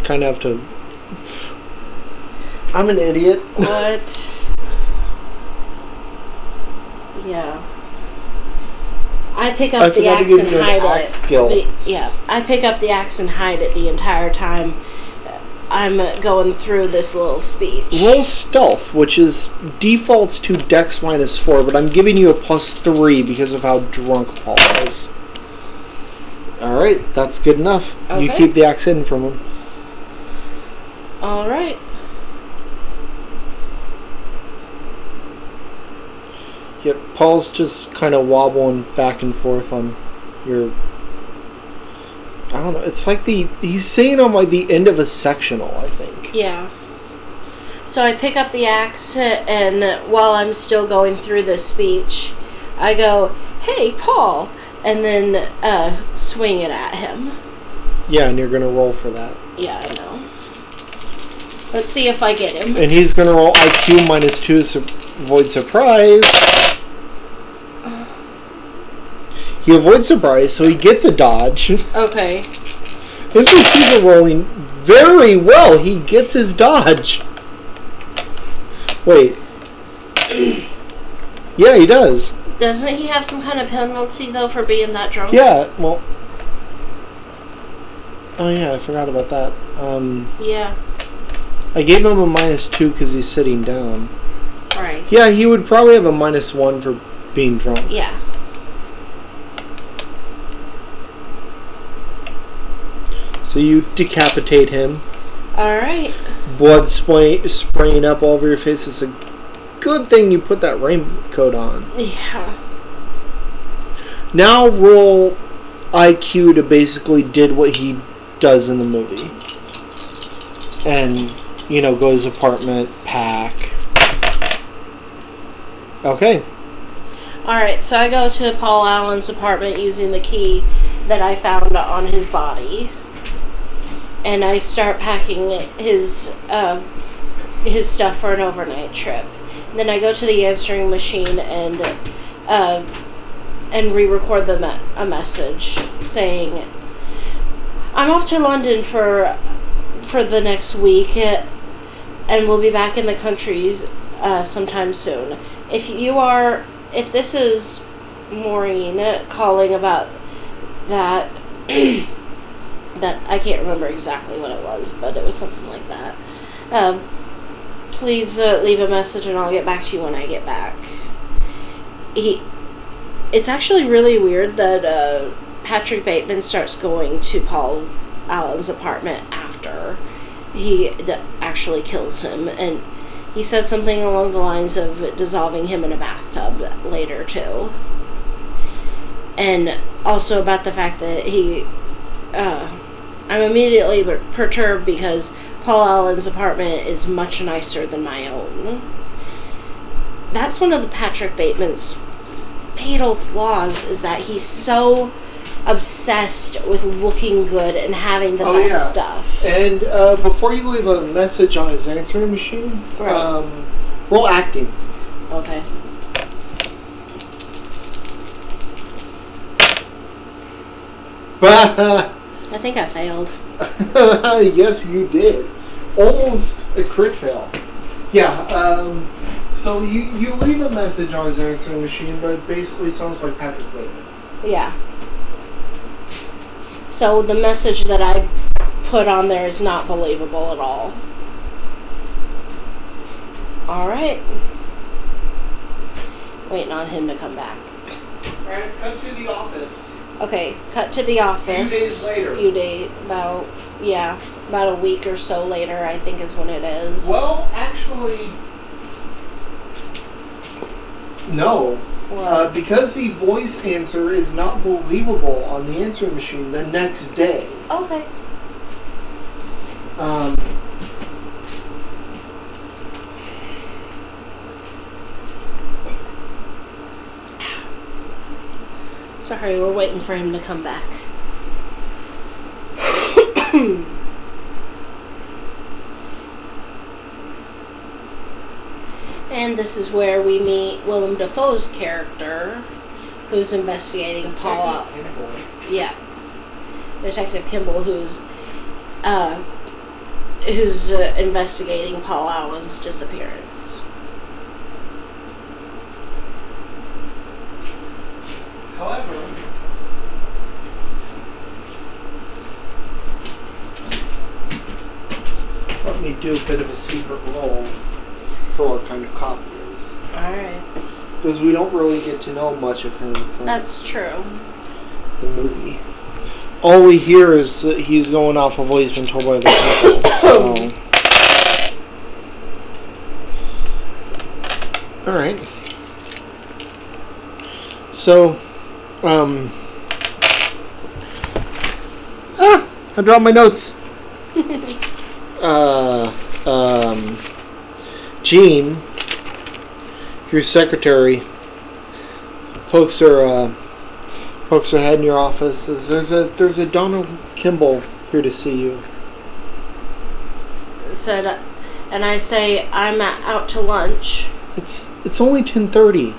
kind of have to. I'm an idiot. What? Yeah. I pick up the axe and hide it. I pick up the axe and hide it the entire time I'm going through this little speech. Roll stealth, which is defaults to Dex -4, but I'm giving you a +3 because of how drunk Paul is. Alright, that's good enough. Okay. You keep the axe hidden from him. Alright. Yep, Paul's just kind of wobbling back and forth on your... I don't know, it's like he's sitting on like the end of a sectional, I think. Yeah. So I pick up the axe, and while I'm still going through this speech, I go, "Hey, Paul," and then swing it at him. Yeah, and you're going to roll for that. Yeah, I know. Let's see if I get him. And he's going to roll IQ -2 to avoid surprise. He avoids surprise, so he gets a dodge. Okay. NPCs are rolling very well. He gets his dodge. Wait. Yeah, he does. Doesn't he have some kind of penalty, though, for being that drunk? Yeah, well... Oh, yeah, I forgot about that. Yeah. I gave him a -2 because he's sitting down. Right. Yeah, he would probably have a -1 for being drunk. Yeah. So you decapitate him. Alright. Blood spraying up all over your face. It's a good thing you put that raincoat on. Yeah. Now roll IQ to basically did what he does in the movie. And, go to his apartment, pack. Okay. Alright, so I go to Paul Allen's apartment using the key that I found on his body. And I start packing his stuff for an overnight trip. And then I go to the answering machine and re-record a message saying, "I'm off to London for the next week, and we'll be back in the country sometime soon. If this is Maureen calling about that." That I can't remember exactly what it was, but it was something like that. Please leave a message and I'll get back to you when I get back. It's actually really weird that Patrick Bateman starts going to Paul Allen's apartment after he actually kills him, and he says something along the lines of dissolving him in a bathtub later too. And also about the fact that I'm immediately perturbed because Paul Allen's apartment is much nicer than my own. That's one of the Patrick Bateman's fatal flaws, is that he's so obsessed with looking good and having the best stuff. And before you leave a message on his answering machine, roll acting. Okay. I think I failed. Yes, you did. Almost a crit fail. Yeah, so you leave a message on his answering machine, but it basically sounds like Patrick Bateman. Yeah. So the message that I put on there is not believable at all. Alright. Waiting on him to come back. Alright, cut to the office. Okay, cut to the office. A few days later. About a week or so later, I think is when it is. Well, actually, No. What? Because the voice answer is not believable on the answering machine the next day. Okay. Sorry, we're waiting for him to come back. And this is where we meet Willem Dafoe's character, who's investigating Paul. Yeah, Detective Kimball, who's investigating Paul Allen's disappearance. However, let me do a bit of a secret roll for what kind of cop he is. Alright. Because we don't really get to know much of him from That's true. the movie. All we hear is that he's going off of what he's been told by other people. So. Alright. So, I dropped my notes. Jean, your secretary, pokes her head in your office. Says, there's a Donald Kimball here to see you. Said, and I say, I'm out to lunch. It's only 10:30.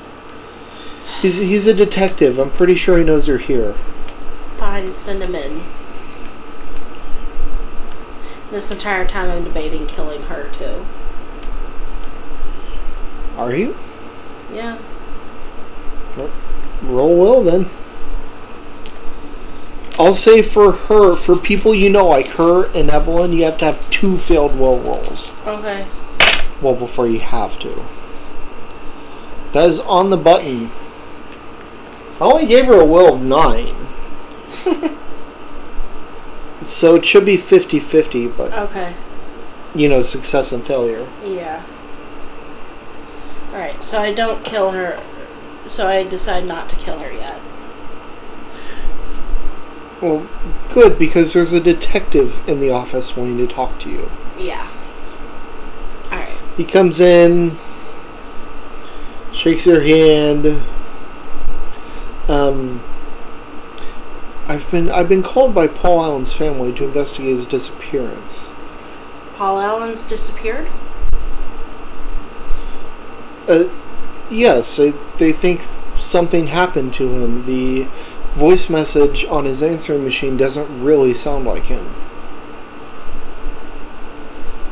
He's a detective. I'm pretty sure he knows you're here. Fine, send him in. This entire time I'm debating killing her too. Are you? Yeah. Well, roll will then. I'll say for her, for people you know like her and Evelyn, you have to have 2 failed will rolls. Okay. Well, before you have to. That is on the button. I only gave her a will of 9. So it should be 50-50, but... Okay. You know, success and failure. Yeah. Alright, so I don't kill her. So I decide not to kill her yet. Well, good, because there's a detective in the office wanting to talk to you. Yeah. Alright. He comes in, shakes your hand. I've been called by Paul Allen's family to investigate his disappearance. Paul Allen's disappeared? Yes, they think something happened to him. The voice message on his answering machine doesn't really sound like him.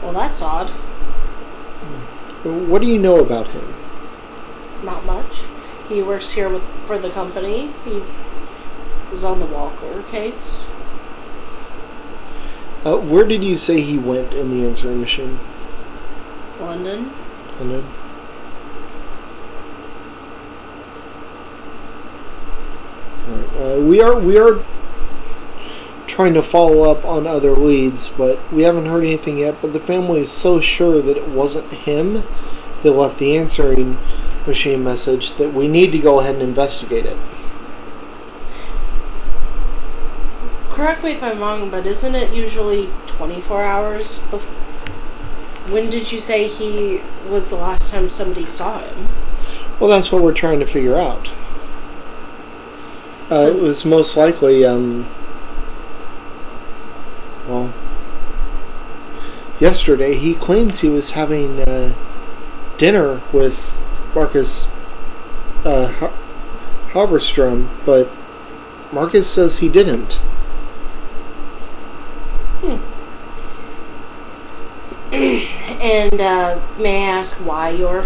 Well, that's odd. What do you know about him? Not much. He works here for the company. He was on the Walker case. Where did you say he went in the answering machine? London. London. We are trying to follow up on other leads, but we haven't heard anything yet. But the family is so sure that it wasn't him that left the answering machine message that we need to go ahead and investigate it. Correct me if I'm wrong, but isn't it usually 24 hours before? When did you say he was the last time somebody saw him? Well, that's what we're trying to figure out. It was most likely, yesterday he claims he was having dinner with Marcus Halverstrom, but Marcus says he didn't. And may I ask why you're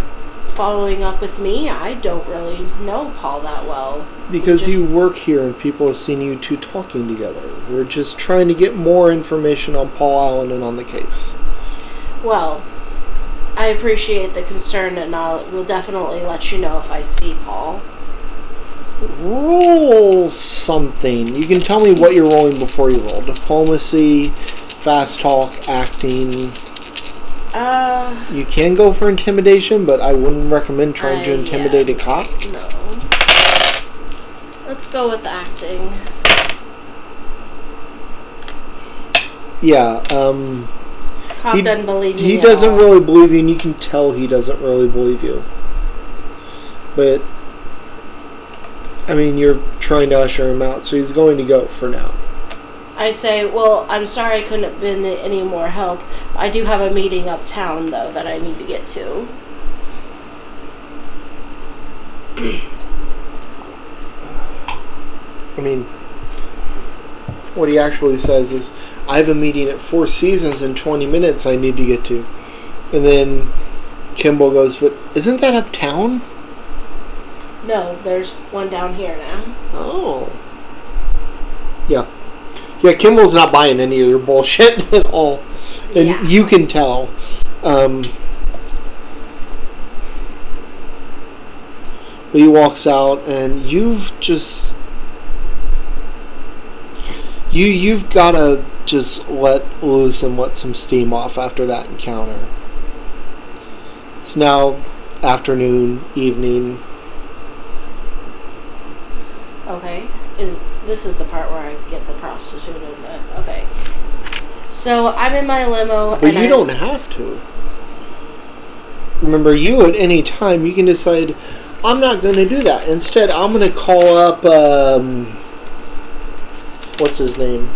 following up with me? I don't really know Paul that well. Because you work here and people have seen you two talking together. We're just trying to get more information on Paul Allen and on the case. Well, I appreciate the concern, and I will definitely let you know if I see Paul. Roll something. You can tell me what you're rolling before you roll. Diplomacy, fast talk, acting. You can go for intimidation, but I wouldn't recommend trying to intimidate a cop. No. Let's go with acting. Yeah, Cop doesn't believe you. He doesn't really believe you, and you can tell he doesn't really believe you. But, I mean, you're trying to usher him out, so he's going to go for now. I say, well, I'm sorry I couldn't have been any more help. I do have a meeting uptown, though, that I need to get to. I mean, what he actually says is, I have a meeting at Four Seasons in 20 minutes I need to get to. And then Kimball goes, but isn't that uptown? No, there's one down here now. Oh. Yeah. Yeah, Kimball's not buying any of your bullshit at all. And you can tell. But he walks out, and you've just... You've got to just let loose and let some steam off after that encounter. It's now afternoon, evening. Okay. This is the part where I get the prostitute, isn't it? Okay. So I'm in my limo, but you don't have to. Remember, you at any time you can decide, I'm not going to do that. Instead, I'm going to call up what's his name,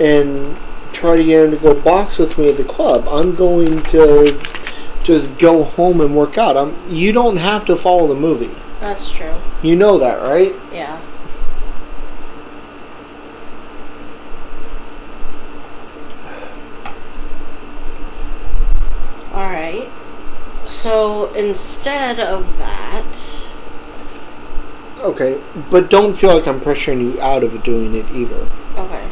and try to get him to go box with me at the club. I'm going to just go home and work out. You don't have to follow the movie. That's true. You know that, right? Yeah. Alright. So instead of that... Okay, but don't feel like I'm pressuring you out of doing it either. Okay.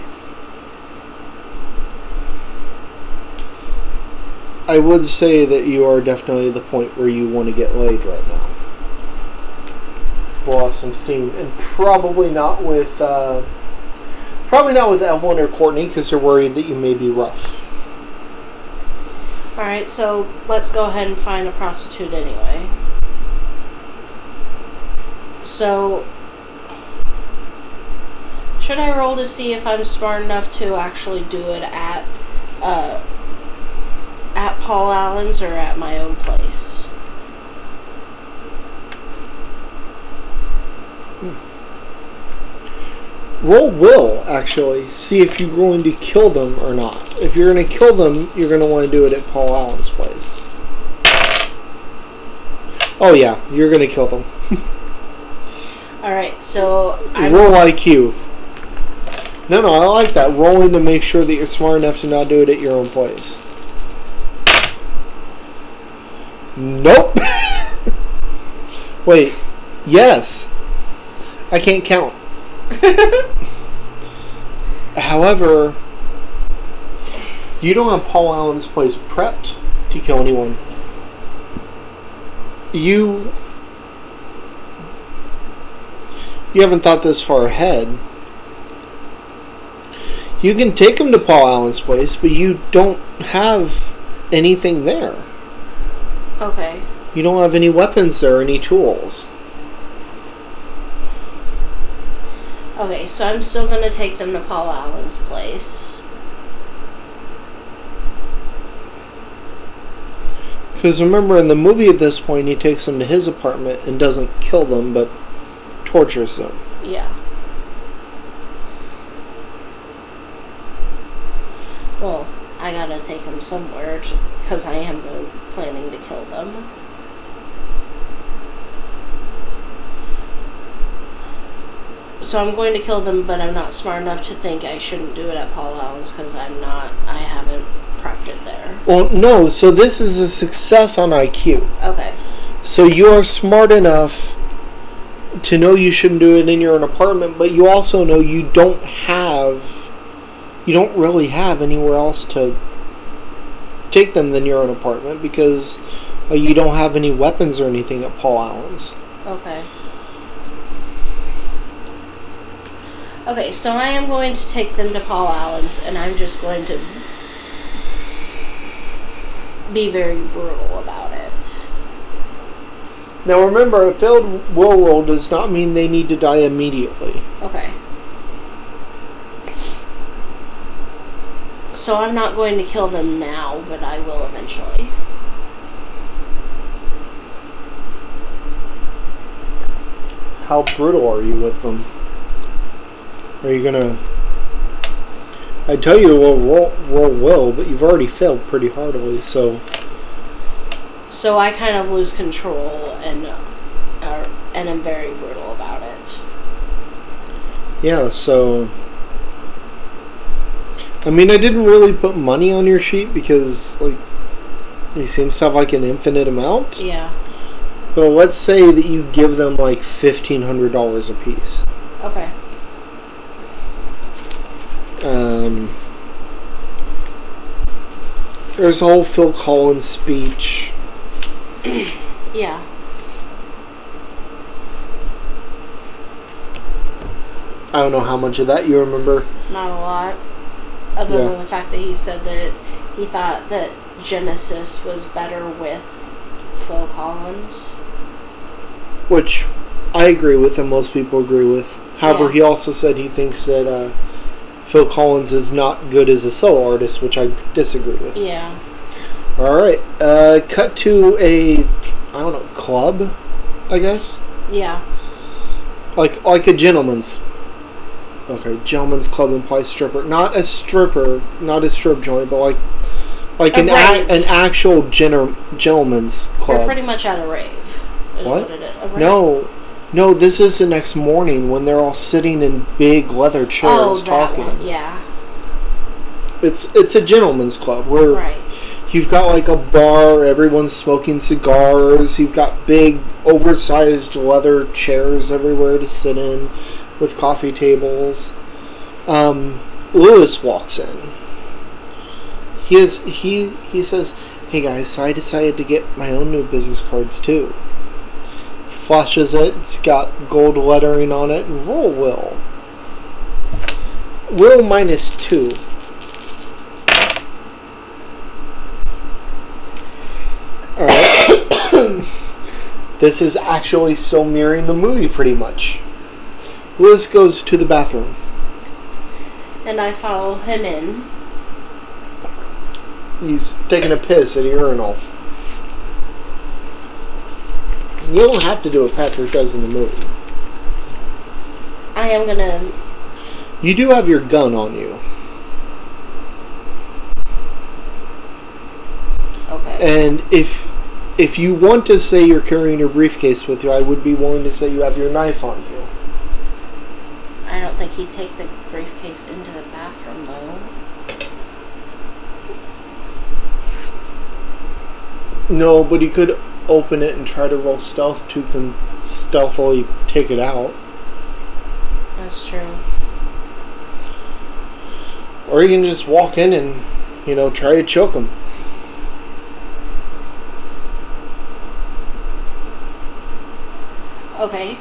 I would say that you are definitely at the point where you want to get laid right now. Blow off some steam, and probably not with Evelyn or Courtney, because they're worried that you may be rough. Alright, so let's go ahead and find a prostitute anyway. So, should I roll to see if I'm smart enough to actually do it at Paul Allen's or at my own place? Roll will, actually. See if you're going to kill them or not. If you're going to kill them, you're going to want to do it at Paul Allen's place. Oh yeah, you're going to kill them. Alright, so... Roll IQ. No, I like that. Rolling to make sure that you're smart enough to not do it at your own place. Nope. Wait. Yes. I can't count. However, you don't have Paul Allen's place prepped to kill anyone. You haven't thought this far ahead. You can take him to Paul Allen's place, but you don't have anything there. Okay. You don't have any weapons there, any tools. Okay, so I'm still going to take them to Paul Allen's place. Because remember, in the movie at this point, he takes them to his apartment and doesn't kill them, but tortures them. Yeah. Well, I gotta take them somewhere, because I am planning to kill them. So I'm going to kill them, but I'm not smart enough to think I shouldn't do it at Paul Allen's, because I haven't prepped it there. Well, no, so this is a success on IQ. Okay. So you are smart enough to know you shouldn't do it in your own apartment, but you also know you don't really have anywhere else to take them than your own apartment, because you don't have any weapons or anything at Paul Allen's. Okay. Okay, so I am going to take them to Paul Allen's, and I'm just going to be very brutal about it. Now remember, a failed will roll does not mean they need to die immediately. Okay. So I'm not going to kill them now, but I will eventually. How brutal are you with them? Are you gonna... I tell you to roll will, but you've already failed pretty heartily, so... So I kind of lose control and am very brutal about it. Yeah, so... I mean, I didn't really put money on your sheet because, like, he seems to have, like, an infinite amount. Yeah. But let's say that you give them, like, $1,500 a piece. Okay. There's a whole Phil Collins speech. Yeah. I don't know how much of that you remember. Not a lot. Other than the fact that he said that he thought that Genesis was better with Phil Collins. Which I agree with and most people agree with. However, he also said he thinks that Phil Collins is not good as a solo artist, which I disagree with. Yeah. Alright. Cut to a, I don't know, club, I guess? Yeah. Like a gentleman's. Okay, gentleman's club implies stripper. Not a stripper, not a strip joint, but like an actual gentleman's club. They're pretty much at a rave. What? It is. A rave? No, this is the next morning when they're all sitting in big leather chairs talking. One, yeah. It's a gentleman's club where you've got like a bar, everyone's smoking cigars, you've got big oversized leather chairs everywhere to sit in with coffee tables. Lewis walks in. He says, "Hey guys, so I decided to get my own new business cards too." Flashes it. It's got gold lettering on it. And roll will. Will -2. Alright. This is actually still mirroring the movie pretty much. Lewis goes to the bathroom. And I follow him in. He's taking a piss at a urinal. You don't have to do what Patrick does in the movie. I am gonna... You do have your gun on you. Okay. And if you want to say you're carrying your briefcase with you, I would be willing to say you have your knife on you. I don't think he'd take the briefcase into the bathroom, though. No, but he could open it and try to roll stealth to stealthily take it out. That's true. Or you can just walk in and, try to choke him. Okay.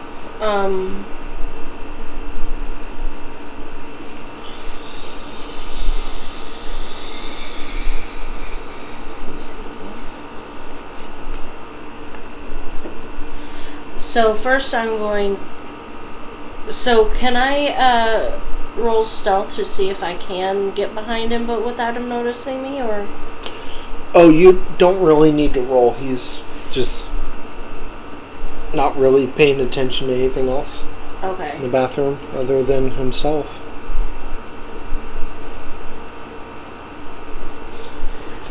So first I'm going... So can I roll stealth to see if I can get behind him but without him noticing me, or... Oh, you don't really need to roll. He's just not really paying attention to anything else in the bathroom other than himself.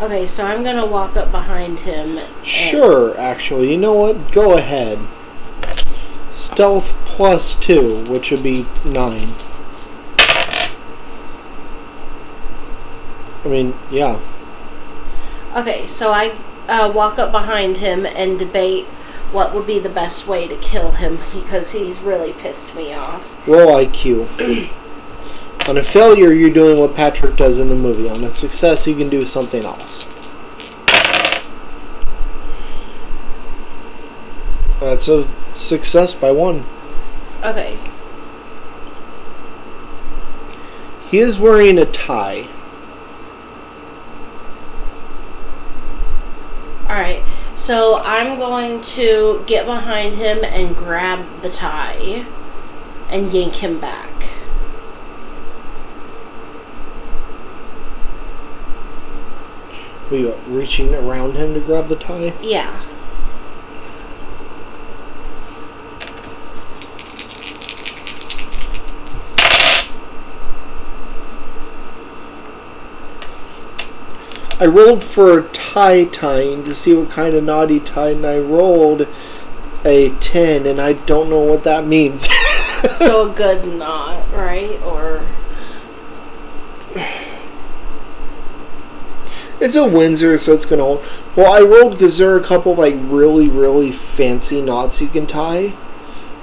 Okay, so I'm going to walk up behind him. Sure, actually. You know what? Go ahead. Stealth +2, which would be 9. I mean, yeah. Okay, so I walk up behind him and debate what would be the best way to kill him because he's really pissed me off. Roll IQ. On a failure, you're doing what Patrick does in the movie. On a success, you can do something else. That's a success by 1. Okay. He is wearing a tie. Alright, so I'm going to get behind him and grab the tie and yank him back. Were you reaching around him to grab the tie? Yeah. I rolled for tying to see what kind of knot he tied, and I rolled a 10, and I don't know what that means. So a good knot, right? Or... It's a Windsor, so it's going to hold. Well, I rolled because there are a couple of, like, really, really fancy knots you can tie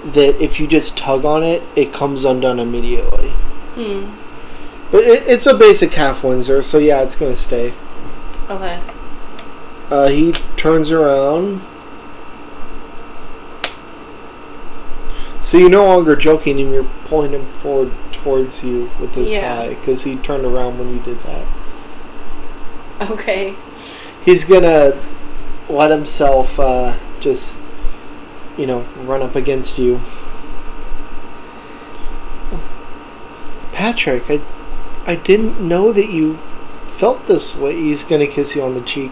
that if you just tug on it, it comes undone immediately. But it's a basic half Windsor, so yeah, it's going to stay. Okay. He turns around. So you're no longer joking him, you're pulling him forward towards you with this tie, because he turned around when you did that. Okay. He's gonna let himself just, run up against you. Patrick, I didn't know that you felt this way. He's gonna kiss you on the cheek.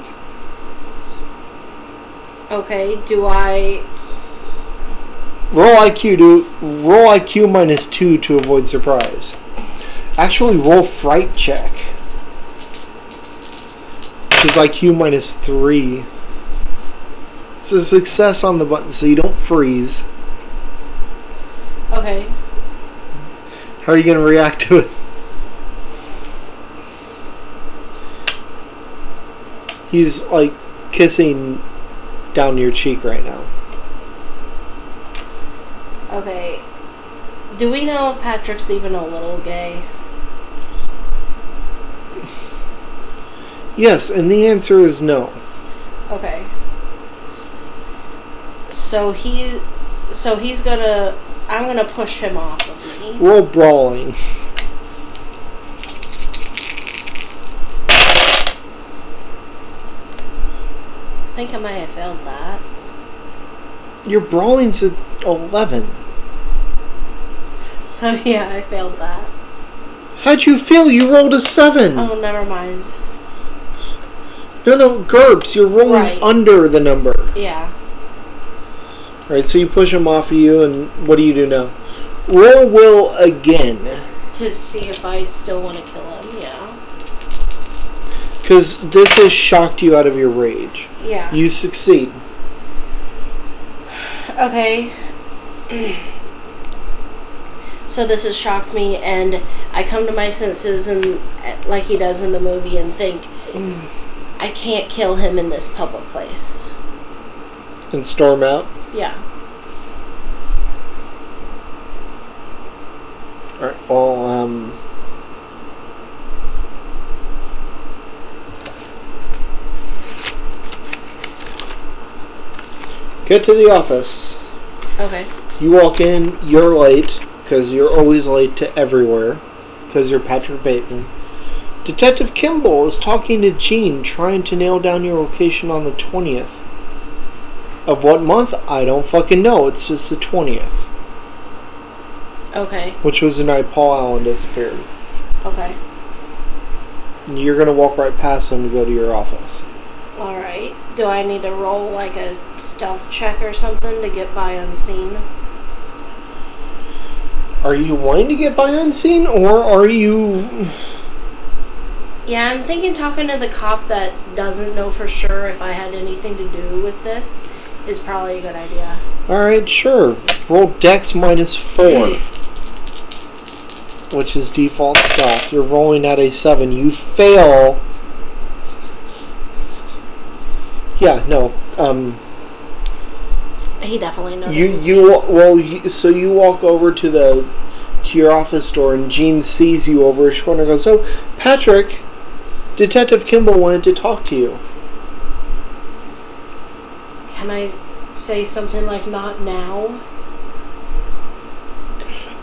Okay, do I... Roll IQ -2 to avoid surprise. Actually, roll fright check. Which is IQ -3. It's a success on the button, so you don't freeze. Okay. How are you gonna react to it? He's like kissing down your cheek right now. Okay. Do we know if Patrick's even a little gay? Yes, and the answer is no. Okay. So he's gonna... I'm gonna push him off of me. Roll brawling. I think I might have failed that. Your brawling's at 11. So yeah, I failed that. How'd you feel? You rolled a 7. Oh, never mind. No, GURPS, you're rolling under the number. Yeah. Alright, so you push him off of you, and what do you do now? Roll will again. To see if I still want to kill him, yeah. Because this has shocked you out of your rage. Yeah. You succeed. Okay. So this has shocked me, and I come to my senses, and like he does in the movie, and think, I can't kill him in this public place. And storm out? Yeah. Alright, well, get to the office. Okay. You walk in, you're late, because you're always late to everywhere, because you're Patrick Bateman. Detective Kimball is talking to Gene, trying to nail down your location on the 20th. Of what month? I don't fucking know. It's just the 20th. Okay. Which was the night Paul Allen disappeared. Okay. You're going to walk right past him to go to your office. Alright. Do I need to roll like a stealth check or something to get by unseen? Are you wanting to get by unseen, or are you... Yeah, I'm thinking talking to the cop that doesn't know for sure if I had anything to do with this is probably a good idea. Alright, sure. Roll Dex -4. Which is default stuff. You're rolling at a 7. You fail. Yeah, no. He definitely notices. So you walk over to your office door, and Gene sees you over his shoulder and goes, "So, Patrick, Detective Kimball wanted to talk to you." Can I say something like, not now?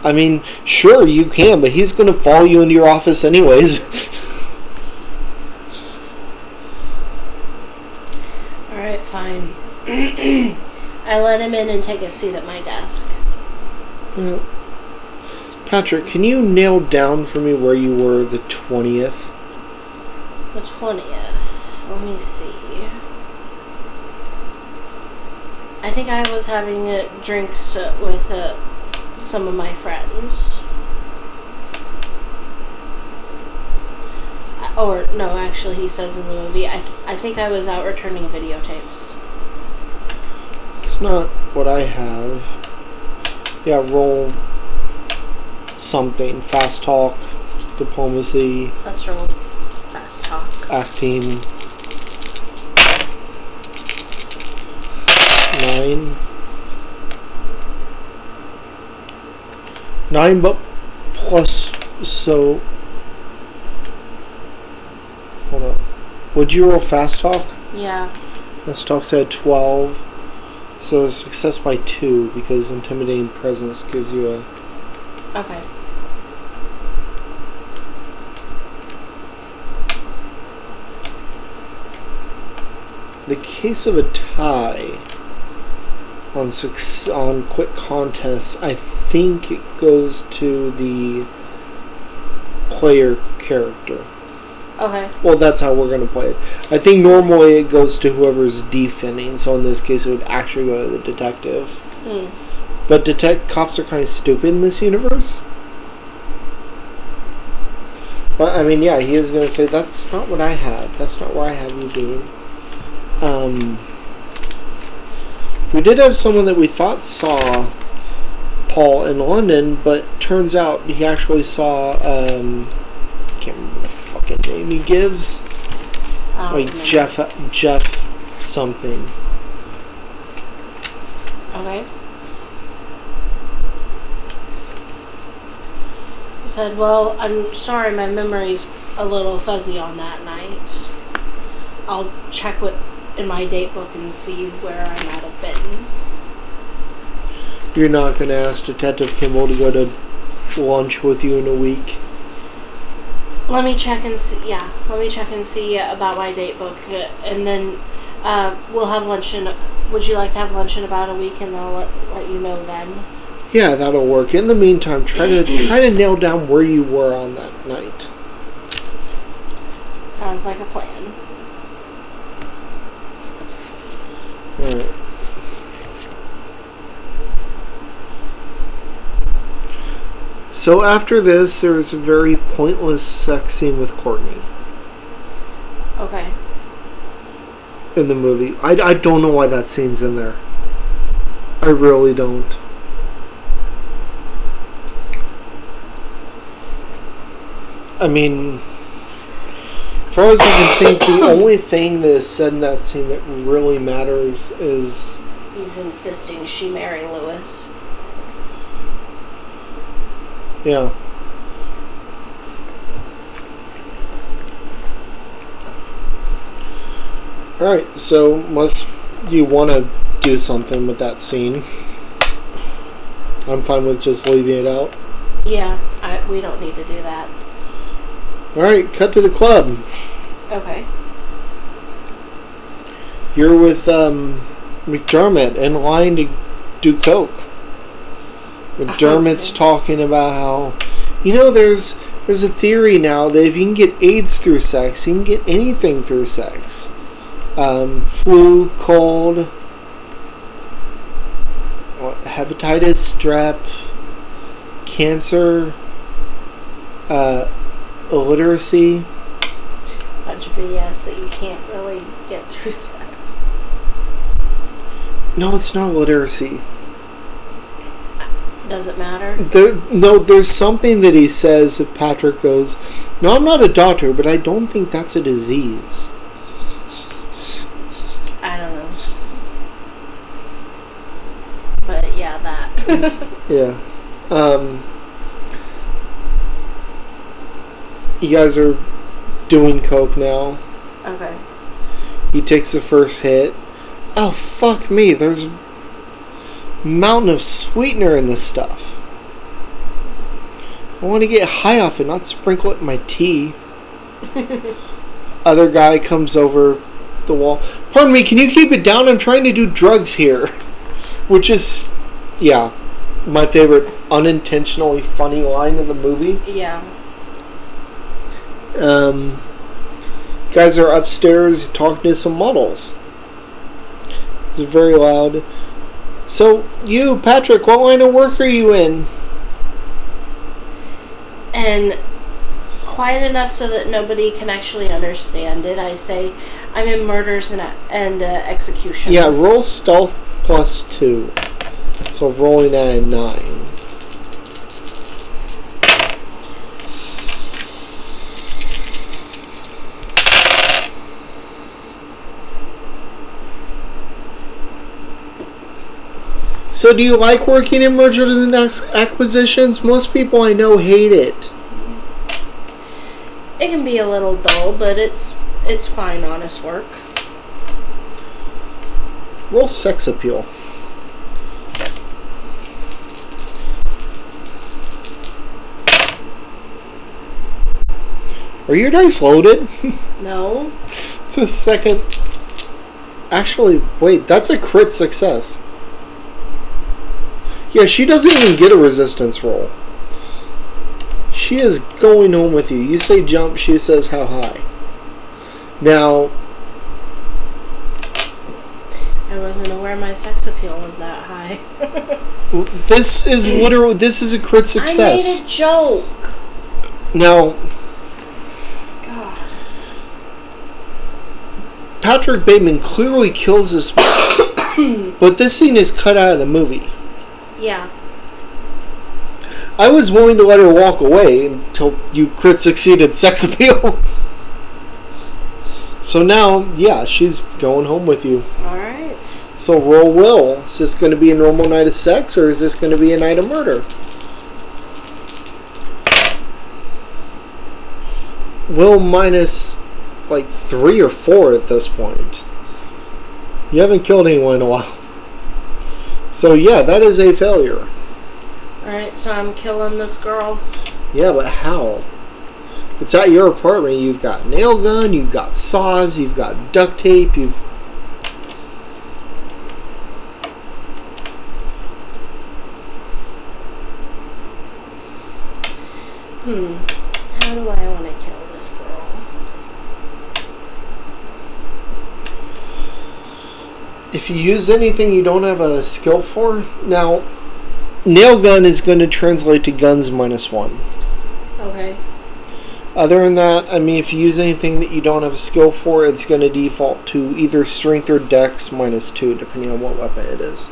I mean, sure, you can, but he's going to follow you into your office anyways. Alright, him in and take a seat at my desk. Patrick, can you nail down for me where you were the 20th? The 20th. Let me see. I think I was having drinks with some of my friends. Or, no, actually, he says in the movie, I think I was out returning videotapes. It's not what I have. Yeah, roll something. Fast talk, diplomacy. Let's roll fast talk. Acting. 9. 9, but plus, so... Hold up. Would you roll fast talk? Yeah. Fast talk said 12. So success by 2, because intimidating presence gives you a... Okay. The case of a tie on quick contests, I think it goes to the player character. Okay. Well, that's how we're going to play it. I think normally it goes to whoever's defending, so in this case it would actually go to the detective. But cops are kind of stupid in this universe. But, I mean, yeah, he is going to say, that's not what I have. That's not where I have you being. We did have someone that we thought saw Paul in London, but turns out he actually saw, can't remember the fucking name he gives. Like Jeff something. Okay. He said, well, I'm sorry, my memory's a little fuzzy on that night. I'll check in my date book and see where I might have been. You're not going to ask Detective Kimball to go to lunch with you in a week? Let me check and see. Yeah, let me check and see about my date book, and then we'll have lunch in. Would you like to have lunch in about a week, and I'll let you know then? Yeah, that'll work. In the meantime, try to nail down where you were on that night. Sounds like a plan. Alright. So after this, there was a very pointless sex scene with Courtney. Okay. In the movie. I don't know why that scene's in there. I really don't. I mean, as far as I can think, the only thing that is said in that scene that really matters is... He's insisting she marry Lewis. Yeah. Alright, so unless you want to do something with that scene, I'm fine with just leaving it out. Yeah, we don't need to do that. Alright, cut to the club. Okay. You're with McDermott in line to do coke. McDermott's talking about how, there's a theory now that if you can get AIDS through sex, you can get anything through sex. Flu, cold, hepatitis, strep, cancer, illiteracy. Bunch of BS that you can't really get through sex. No, it's not illiteracy. Does it matter? There's something that he says if Patrick goes, no, I'm not a doctor, but I don't think that's a disease. I don't know. But yeah, that. Yeah. You guys are doing coke now. Okay. He takes the first hit. Oh, fuck me. There's a mountain of sweetener in this stuff. I want to get high off it, not sprinkle it in my tea. Other guy comes over the wall. Pardon me, can you keep it down? I'm trying to do drugs here. Which is, yeah, my favorite unintentionally funny line in the movie. Yeah. Guys are upstairs talking to some models. It's very loud. So, you, Patrick, what line of work are you in? And quiet enough so that nobody can actually understand it, I say, I'm in murders and executions. Yeah, roll stealth +2. So rolling at a 9. So do you like working in mergers and acquisitions? Most people I know hate it. It can be a little dull, but it's fine, honest work. Roll sex appeal. Are your dice loaded? No. It's a second. Actually, wait, that's a crit success. Yeah, she doesn't even get a resistance roll. She is going home with you. You say jump, she says how high. Now, I wasn't aware my sex appeal was that high. this is a crit success. I made a joke. Now, God. Patrick Bateman clearly kills this man, but this scene is cut out of the movie. Yeah. I was willing to let her walk away until you crit succeeded sex appeal. So now, yeah, she's going home with you. Alright. So roll will. Is this going to be a normal night of sex, or is this going to be a night of murder? Will minus like 3 or 4 at this point. You haven't killed anyone in a while. So yeah, that is a failure. Alright, so I'm killing this girl. Yeah, but how? It's at your apartment. You've got nail gun, you've got saws, you've got duct tape, you've... How do I want to kill this girl? If you use anything you don't have a skill for... Now, nail gun is going to translate to guns -1. Okay. Other than that, I mean, if you use anything that you don't have a skill for, it's going to default to either strength or dex -2, depending on what weapon it is.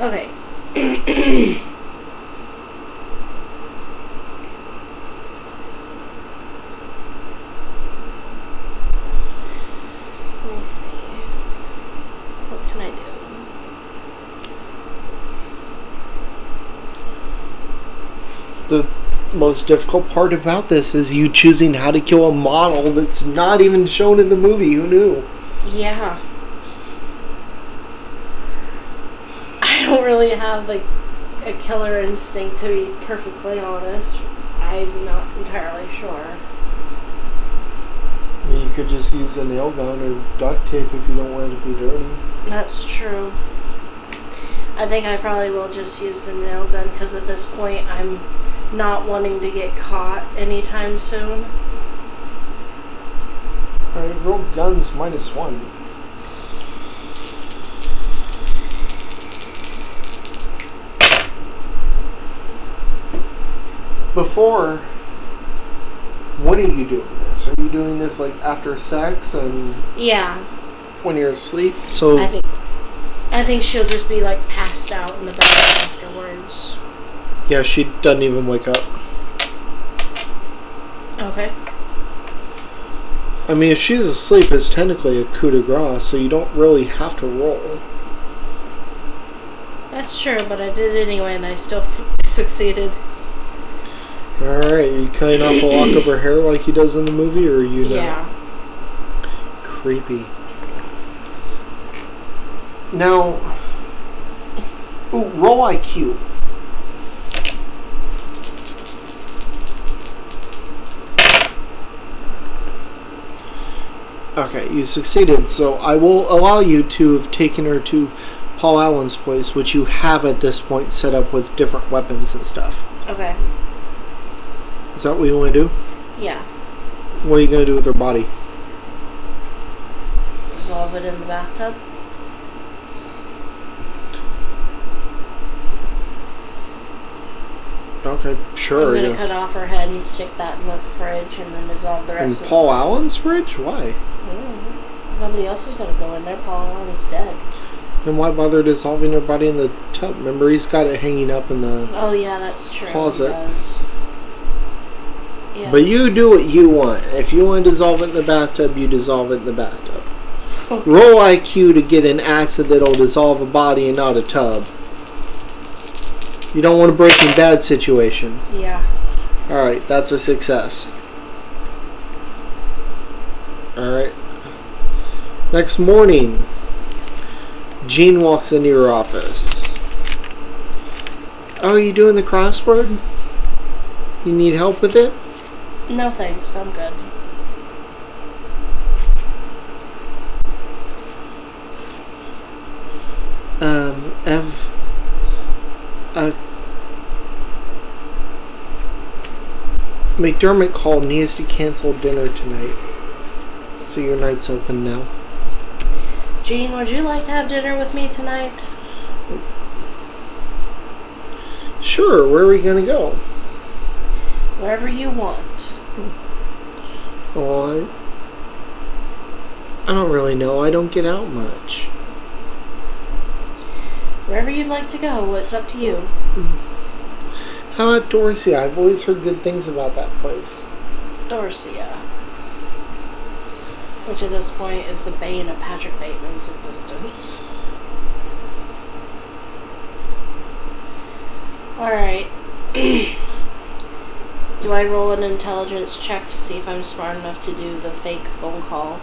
Okay. Let me see. What can I do? The most difficult part about this is you choosing how to kill a model that's not even shown in the movie. Who knew? Yeah. I don't really have a killer instinct, to be perfectly honest. I'm not entirely sure. I mean, you could just use a nail gun or duct tape if you don't want it to be dirty. That's true. I think I probably will just use the nail gun, because at this point I'm not wanting to get caught anytime soon. Alright, roll guns -1. Before, when are you doing this? Are you doing this like after sex and Yeah. when you're asleep? So I think she'll just be like passed out in the bed afterwards. yeah, she doesn't even wake up. Okay. I mean, if she's asleep, it's technically a coup de grace, so you don't really have to roll. That's true, but I did it anyway, and I still succeeded. Alright, are you cutting off a lock of her hair like he does in the movie, or are you not? Yeah. Creepy. Now, ooh, roll IQ. Okay, you succeeded, so I will allow you to have taken her to Paul Allen's place, which you have at this point set up with different weapons and stuff. Okay. Is that what you want to do? Yeah. What are you going to do with her body? Dissolve it in the bathtub. Okay, sure. I'm going to cut off her head and stick that in the fridge and then dissolve the rest in Paul Allen's fridge? Why? Nobody else is going to go in there. Paul Allen is dead. Then why bother dissolving her body in the tub? Remember, he's got it hanging up in the Oh, yeah, that's true. closet. He does. Yeah. But you do what you want. If you want to dissolve it in the bathtub, you dissolve it in the bathtub. Okay. Roll IQ to get an acid that'll dissolve a body and not a tub. You don't want a Breaking Bad situation. Yeah. Alright, that's a success. Alright. Next morning, Jean walks into your office. Oh, are you doing the crossword? You need help with it? No thanks, I'm good. McDermott called and he has to cancel dinner tonight. So your night's open now. Jean, would you like to have dinner with me tonight? Sure, where are we going to go? Wherever you want. Oh, I don't really know. I don't get out much. Wherever you'd like to go, it's up to you. How about Dorsia? I've always heard good things about that place. Dorsia. Which at this point is the bane of Patrick Bateman's existence. Alright. Do I roll an intelligence check to see if I'm smart enough to do the fake phone call?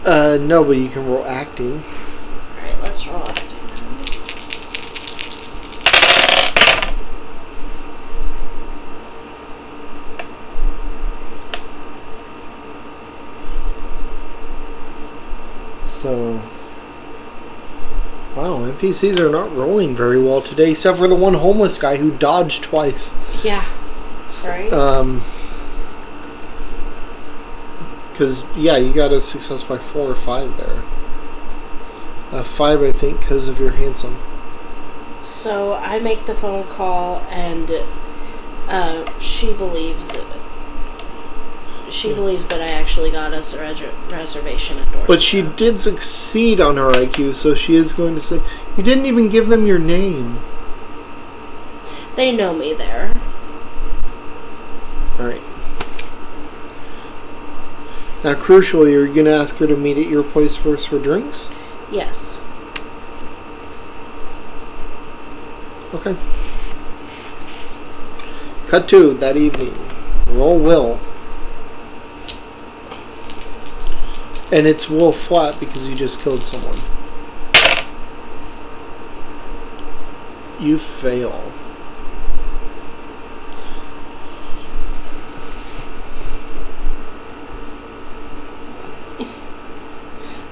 No, but you can roll acting. Alright, let's roll acting. So, wow, NPCs are not rolling very well today, except for the one homeless guy who dodged twice. Yeah. Right? Because, yeah, you got a success by 4 or 5 there. 5, I think, because of your handsome. So I make the phone call, and she believes it. She believes that I actually got us a reservation at Dorset. But she did succeed on her IQ, so she is going to say, you didn't even give them your name. They know me there. Alright. Now, crucially, you're going to ask her to meet at your place first for drinks? Yes. Okay. Cut 2, that evening. Roll Will. And it's Will flat because you just killed someone. You fail.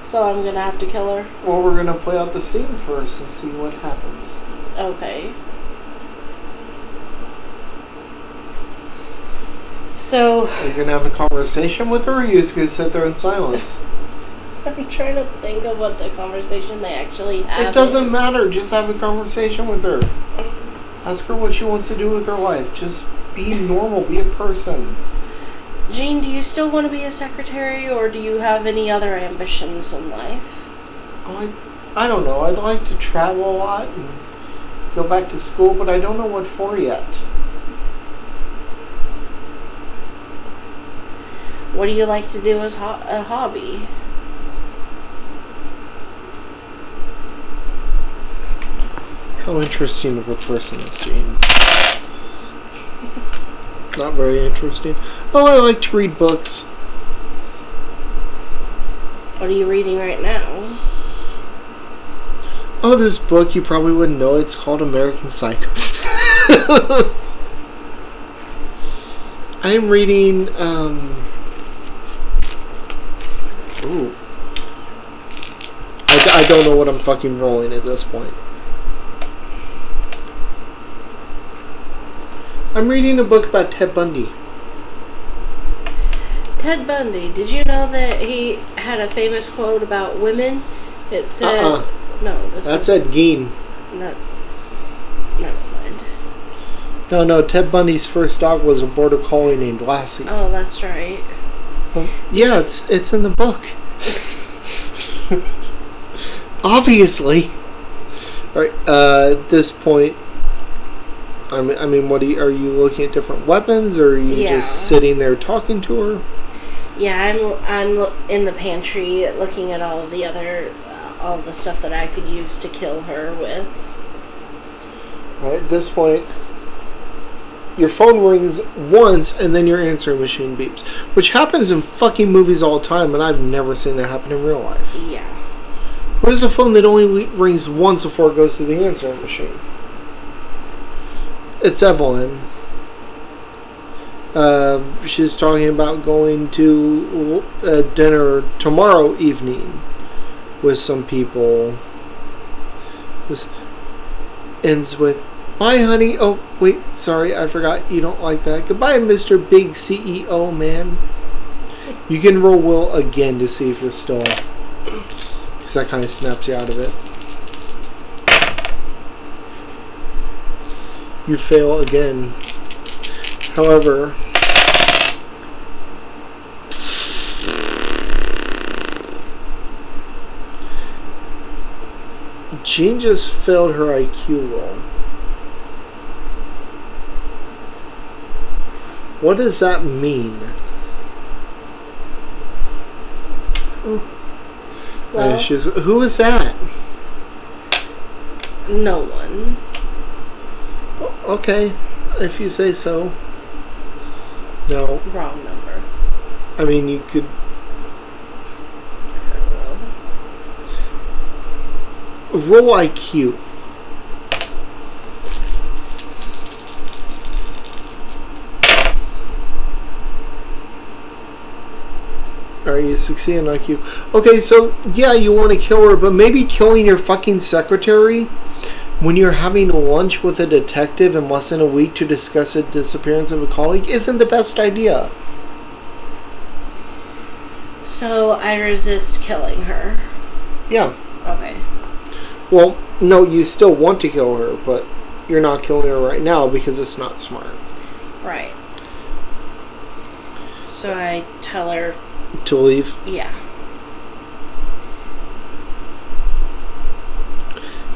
So I'm gonna have to kill her? Well, we're gonna play out the scene first and see what happens. Okay. So... Are you gonna have a conversation with her, or are you just gonna sit there in silence? I'm trying to think of what the conversation they actually have. It doesn't matter. Just have a conversation with her. Ask her what she wants to do with her life. Just be normal. Be a person. Jean, do you still want to be a secretary, or do you have any other ambitions in life? I don't know. I'd like to travel a lot and go back to school, but I don't know what for yet. What do you like to do as a hobby? How interesting of a person is Jane? Not very interesting. Oh, I like to read books. What are you reading right now? Oh, this book, you probably wouldn't know. It's called American Psycho. I am reading, Ooh. I don't know what I'm fucking rolling at this point. I'm reading a book about Ted Bundy. Ted Bundy. Did you know that he had a famous quote about women? It said... No, that's Ed Gein. Never mind. No. Ted Bundy's first dog was a border collie named Lassie. Oh, that's right. Well, yeah, it's in the book. Obviously. All right. At this point, I mean, are you looking at different weapons, or are you just sitting there talking to her? Yeah, I'm in the pantry looking at all the stuff that I could use to kill her with. All right, at this point, your phone rings once, and then your answering machine beeps, which happens in fucking movies all the time, and I've never seen that happen in real life. Yeah. What is a phone that only rings once before it goes to the answering machine? It's Evelyn. She's talking about going to dinner tomorrow evening with some people. This ends with, "Bye, honey." Oh, wait, sorry, I forgot. You don't like that. Goodbye, Mr. Big CEO Man. You can roll will again to see if you're still up. Because that kind of snaps you out of it. You fail again. However, Jean just failed her IQ roll. What does that mean? Well, who is that? No one. Okay, if you say so. No. Wrong number. I mean, you could... I don't know. Roll IQ. Alright, you succeed in IQ. Okay, so, yeah, you want to kill her, but maybe killing your fucking secretary when you're having lunch with a detective in less than a week to discuss the disappearance of a colleague isn't the best idea. So I resist killing her. Yeah. Okay. Well, no, you still want to kill her, but you're not killing her right now because it's not smart. Right. So I tell her to leave? Yeah.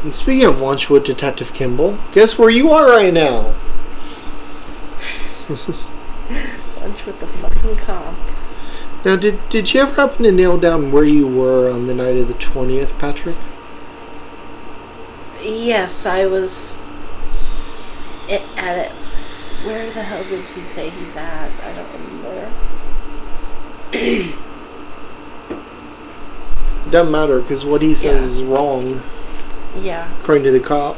And speaking of lunch with Detective Kimball, guess where you are right now? Lunch with the fucking cop. Now, did you ever happen to nail down where you were on the night of the 20th, Patrick? Yes, I was at it. Where the hell does he say he's at? I don't remember. It doesn't matter, because what he says is wrong. Yeah. According to the cop.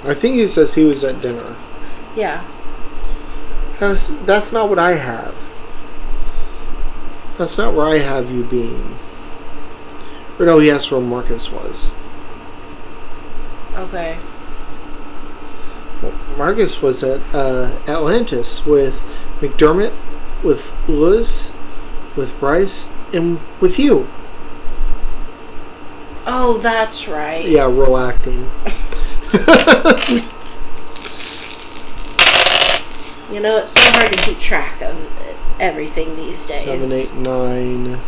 I think he says he was at dinner. Yeah. That's not what I have. That's not where I have you being. Or no, he asked where Marcus was. Okay. Well, Marcus was at Atlantis with McDermott, with Lewis, with Bryce, and with you. Oh, that's right. Yeah, role acting. You know, it's so hard to keep track of everything these days. 7, 8,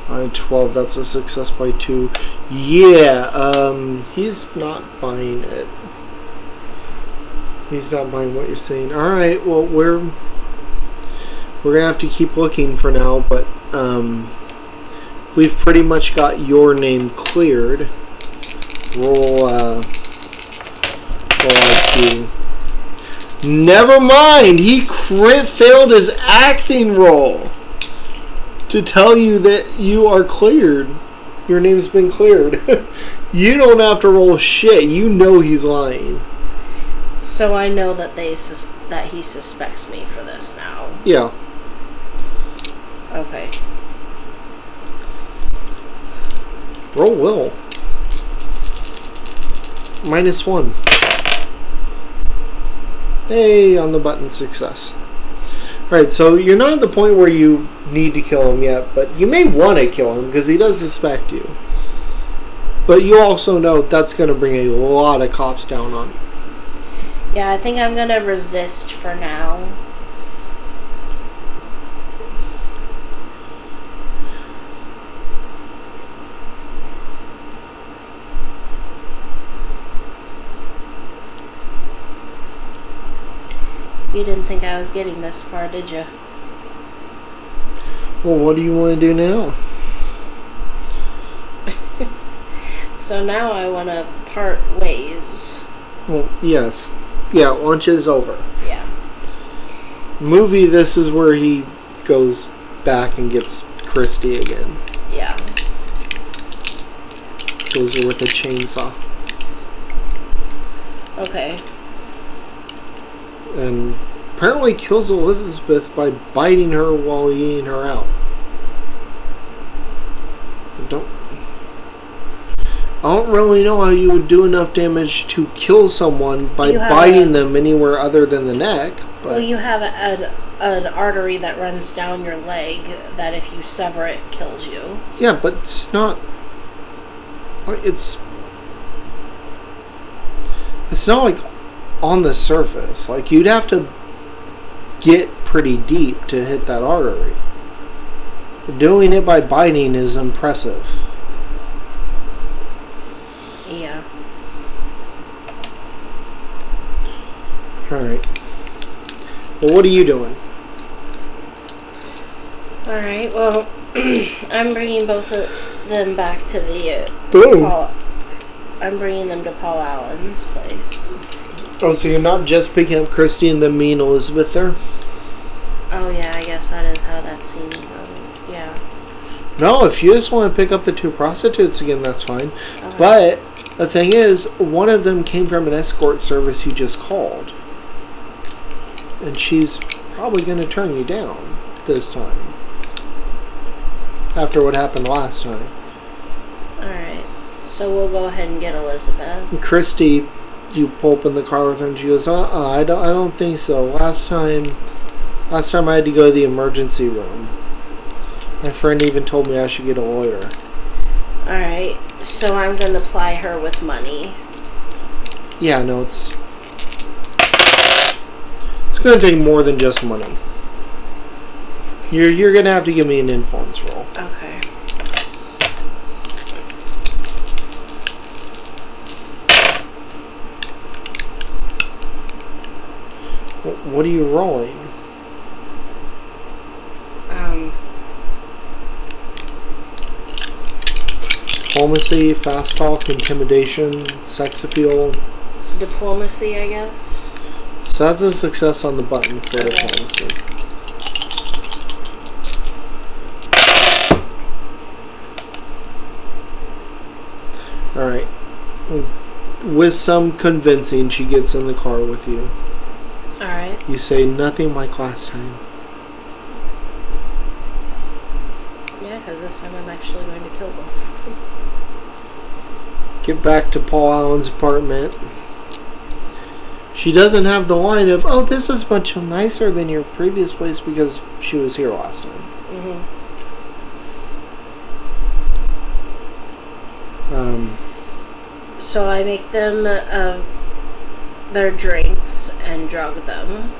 9, 12. That's a success by 2. Yeah, he's not buying it. He's not buying what you're saying. Alright, well, we're gonna have to keep looking for now, but, we've pretty much got your name cleared. Roll IQ. Never mind! He failed his acting roll to tell you that you are cleared. Your name's been cleared. You don't have to roll shit. You know he's lying. So I know that that he suspects me for this now. Yeah. Okay. Roll will. -1. Hey, on the button, success. Alright, so you're not at the point where you need to kill him yet, but you may want to kill him because he does suspect you. But you also know that's going to bring a lot of cops down on you. Yeah, I think I'm going to resist for now. You didn't think I was getting this far, did you? Well, what do you want to do now? So now I want to part ways. Well, yes. Yeah, lunch is over. Yeah. Movie, this is where he goes back and gets Christy again. Yeah. Kills her with a chainsaw. Okay. And apparently kills Elizabeth by biting her while eating her out. I don't really know how you would do enough damage to kill someone by biting them anywhere other than the neck. But well, you have an artery that runs down your leg that if you sever it, kills you. Yeah, but it's not... It's not like on the surface. Like, you'd have to get pretty deep to hit that artery. Doing it by biting is impressive. Yeah. Alright. Well, what are you doing? Alright, well, I'm bringing both of them back to the... Boom! I'm bringing them to Paul Allen's place. Oh, so you're not just picking up Christy and then me and Elizabeth there? Oh, yeah, I guess that is how that scene goes. Yeah. No, if you just want to pick up the two prostitutes again, that's fine. Okay. But the thing is, one of them came from an escort service you just called. And she's probably going to turn you down this time. After what happened last time. Alright. So we'll go ahead and get Elizabeth. And Christy, you pull up in the car with her and she goes, I don't think so. Last time I had to go to the emergency room. My friend even told me I should get a lawyer. Alright, so I'm going to ply her with money. Yeah, no, it's going to take more than just money. You're going to have to give me an influence roll. Okay. What are you rolling? Diplomacy, fast talk, intimidation, sex appeal. Diplomacy, I guess. So that's a success on the button for Okay. diplomacy. Alright. With some convincing, she gets in the car with you. Alright. You say nothing like last time. Yeah, because this time I'm actually going to kill both of them. Get back to Paul Allen's apartment. She doesn't have the line of, oh, this is much nicer than your previous place because she was here last time. Mm-hmm. So I make them their drinks and drug them,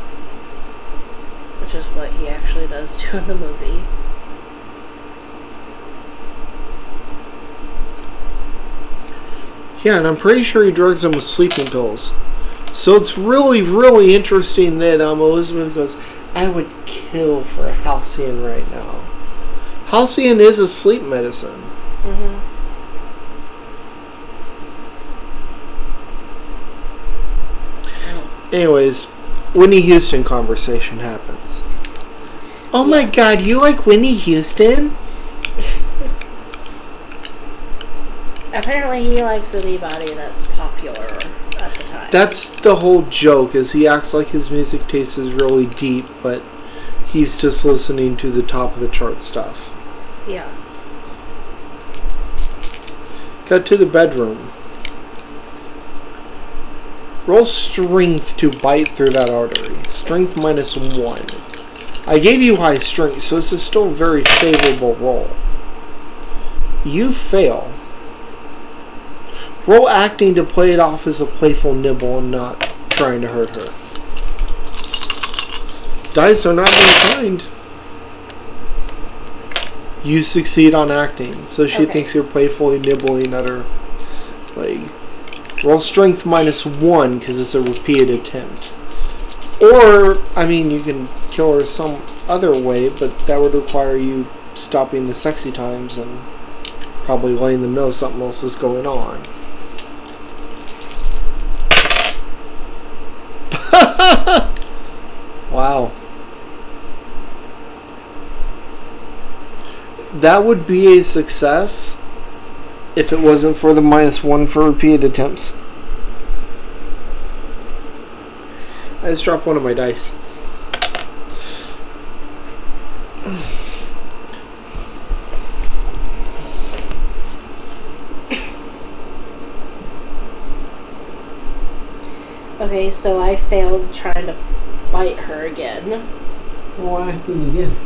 which is what he actually does do in the movie. Yeah, and I'm pretty sure he drugs them with sleeping pills. So it's really, really interesting that Elizabeth goes, I would kill for a Halcyon right now. Halcyon is a sleep medicine. Mm-hmm. Anyways, Whitney Houston conversation happens. Oh my god, you like Whitney Houston? Apparently he likes anybody that's popular at the time. That's the whole joke, is he acts like his music taste is really deep, but He's just listening to the top of the chart stuff. Yeah. Cut to the bedroom. Roll strength to bite through that artery. Strength -1. I gave you high strength, so this is still a very favorable roll. You fail. Roll acting to play it off as a playful nibble and not trying to hurt her. Dice are not being kind. You succeed on acting, so she thinks you're playfully nibbling at her leg. Roll strength -1 because it's a repeated attempt. Or, I mean, you can kill her some other way, but that would require you stopping the sexy times and probably letting them know something else is going on. Wow. That would be a success if it wasn't for the -1 for repeated attempts. I just dropped one of my dice. Okay, so I failed trying to bite her again. Why again?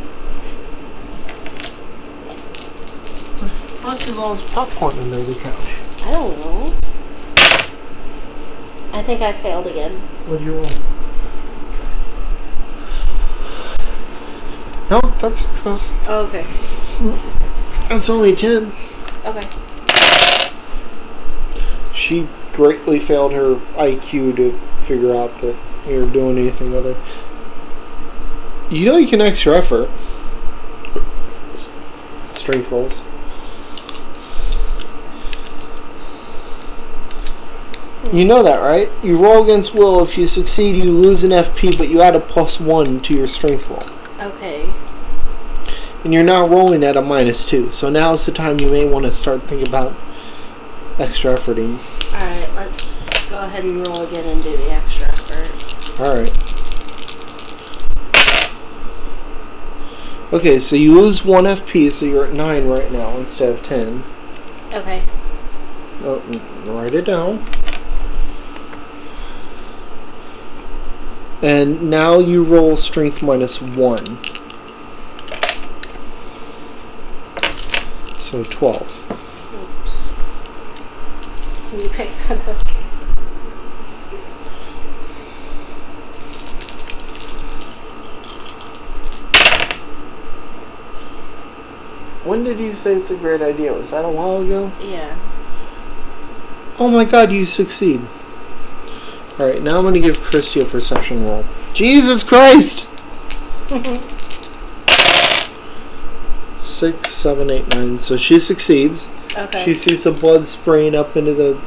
What's all this popcorn under the couch? I don't know. I think I failed again. What'd you roll? No, that's success. Oh, okay. That's only 10. Okay. She greatly failed her IQ to figure out that you're doing anything other. You know you can extra effort. Strength rolls. You know that, right? You roll against will. If you succeed, you lose an FP, but you add a +1 to your strength roll. Okay. And you're now rolling at a -2. So now is the time you may want to start thinking about extra efforting. Alright, let's go ahead and roll again and do the extra effort. Alright. Okay, so you lose 1 FP, so you're at 9 right now instead of 10. Okay. Oh, write it down. And now you roll strength -1. So 12. Oops. Can you pick that up? When did you say it's a great idea? Was that a while ago? Yeah. Oh my god, you succeed. Alright, now I'm going to give Christy a perception roll. Jesus Christ! 6, 7, 8, 9. So she succeeds. Okay. She sees the blood spraying up into the...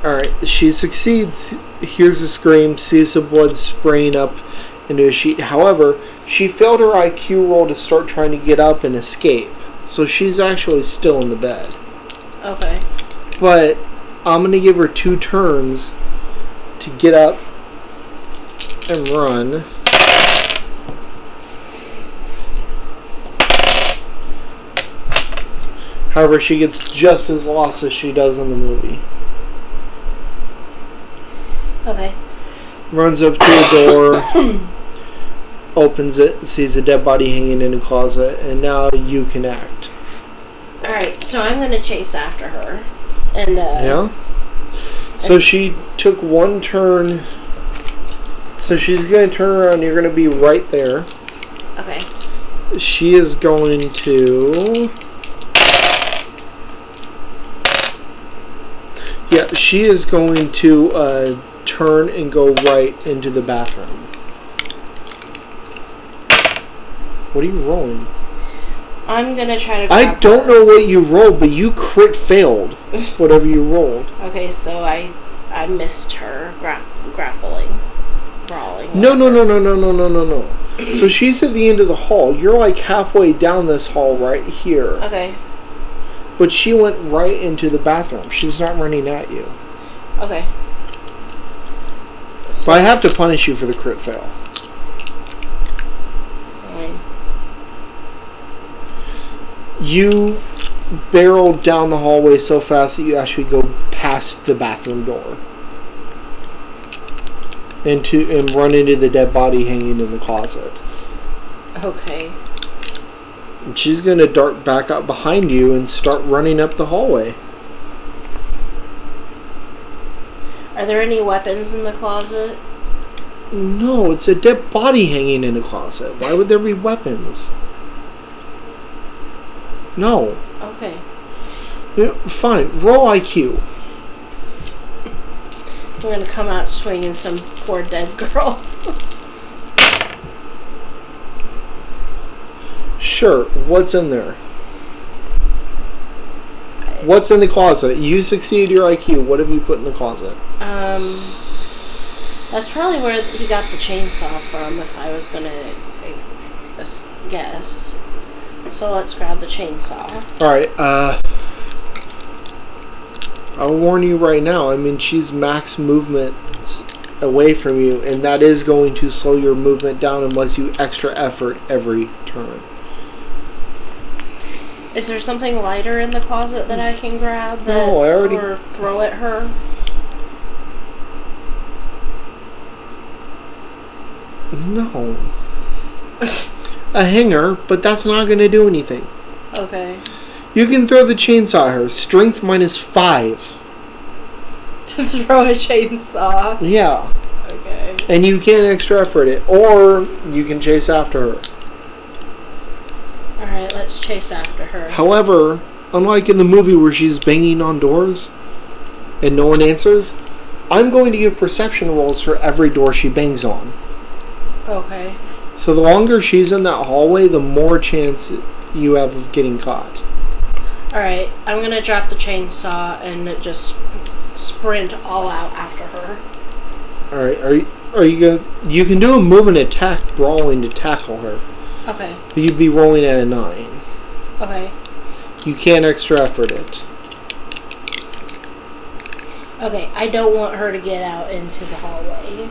Alright, she succeeds. Hears a scream, sees the blood spraying up into a sheet. However, she failed her IQ roll to start trying to get up and escape. So she's actually still in the bed. Okay. But I'm going to give her 2 turns to get up and run. However, she gets just as lost as she does in the movie. Okay. Runs up to a door, opens it, sees a dead body hanging in a closet, and now you can act. Alright, so I'm going to chase after her. And, Yeah? So she took 1 turn. So she's going to turn around, you're going to be right there. Okay. She is going to... Yeah, she is going to turn and go right into the bathroom. What are you rolling? I'm going to try to I don't know what you rolled, but you crit failed whatever you rolled. Okay, so I missed her grappling. Brawling. No. So she's at the end of the hall. You're like halfway down this hall right here. Okay. But she went right into the bathroom. She's not running at you. Okay. So I have to punish you for the crit fail. Fine. You barreled down the hallway so fast that you actually go past the bathroom door. And run into the dead body hanging in the closet. Okay. And she's going to dart back up behind you and start running up the hallway. Are there any weapons in the closet? No, it's a dead body hanging in a closet. Why would there be weapons? No. Okay. Yeah, fine. Roll IQ. We're gonna come out swinging some poor dead girl. Sure. What's in there? What's in the closet? You succeed your IQ. What have you put in the closet? That's probably where he got the chainsaw from, if I was gonna guess. So let's grab the chainsaw. Alright, I'll warn you right now. I mean, she's max movement away from you, and that is going to slow your movement down unless you extra effort every turn. Is there something lighter in the closet that I can grab No, I already... or throw at her? No. A hanger, but that's not going to do anything. Okay. You can throw the chainsaw at her. Strength -5. To throw a chainsaw? Yeah. Okay. And you can extra effort it. Or you can chase after her. Alright, let's chase after her. However, unlike in the movie where she's banging on doors and no one answers, I'm going to give perception rolls for every door she bangs on. Okay. So the longer she's in that hallway, the more chance you have of getting caught. Alright, I'm gonna drop the chainsaw and just sprint all out after her. Alright, are you gonna... You can do a move and attack brawling to tackle her. Okay. But you'd be rolling at a 9. Okay. You can't extra effort it. Okay, I don't want her to get out into the hallway.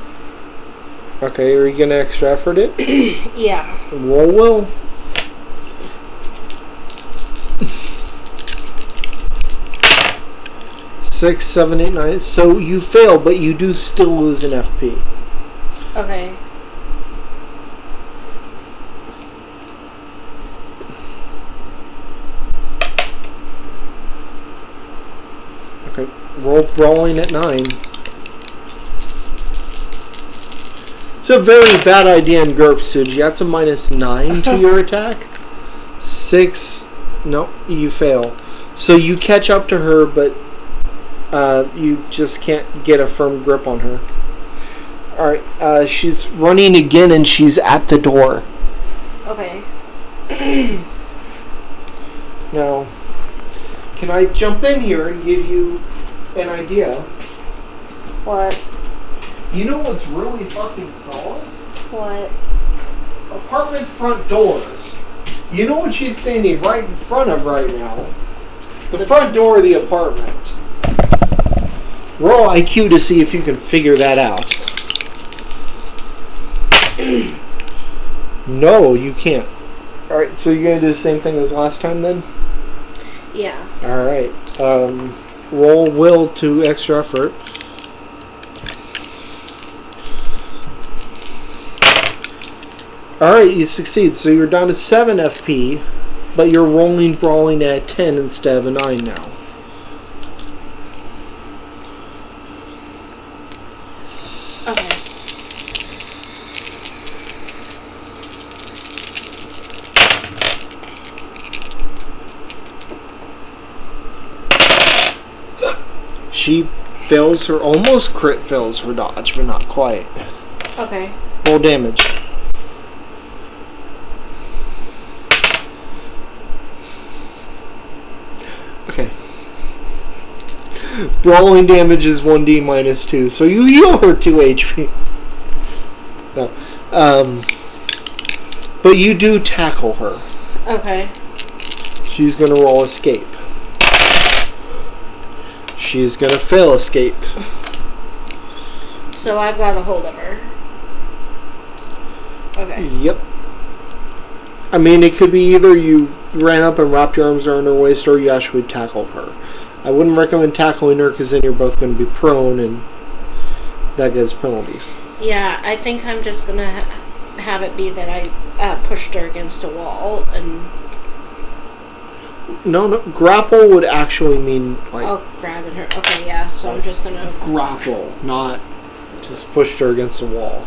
Okay, are you gonna extra effort it? Yeah. Roll will. Six, 7, 8, 9. So you fail, but you do still lose an FP. Okay. Okay, roll brawling at 9. It's a very bad idea in GURPS, Suji. That's a -9 to your attack. 6. No, you fail. So you catch up to her, but you just can't get a firm grip on her. Alright, she's running again and she's at the door. Okay. Now, can I jump in here and give you an idea? What? You know what's really fucking solid? What? Apartment front doors. You know what she's standing right in front of right now? The front door of the apartment. Roll IQ to see if you can figure that out. No, you can't. Alright, so you're going to do the same thing as last time then? Yeah. Alright. Roll will to extra effort. Alright, you succeed. So you're down to 7 FP, but you're rolling brawling at 10 instead of a 9 now. Okay. She fails her, almost crit fails her dodge, but not quite. Okay. Roll damage. Okay. Brawling damage is 1d -2, so you heal her 2 HP. No. But you do tackle her. Okay. She's gonna roll escape. She's gonna fail escape. So I've got a hold of her. Okay. Yep. I mean, it could be either you ran up and wrapped your arms around her waist, or you actually tackled her. I wouldn't recommend tackling her because then you're both going to be prone, and that gives penalties. Yeah, I think I'm just going to have it be that I pushed her against a wall and... No, grapple would actually mean like... Oh, grabbing her. Okay, yeah, so I'm just going to... Grapple, not just pushed her against a wall.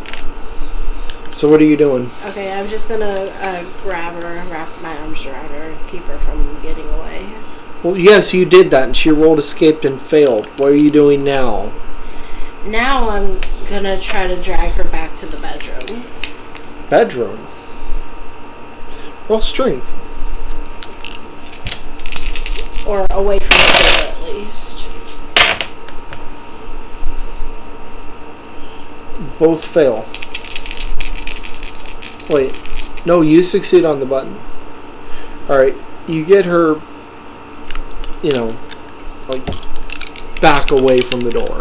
So what are you doing? Okay, I'm just going to grab her and wrap my arms around her and keep her from getting away. Well, yes, you did that, and she rolled escaped and failed. What are you doing now? Now I'm going to try to drag her back to the bedroom. Bedroom? Well, strength. Or away from the door, at least. Both fail. Wait. No, you succeed on the button. Alright, you get her, like, back away from the door.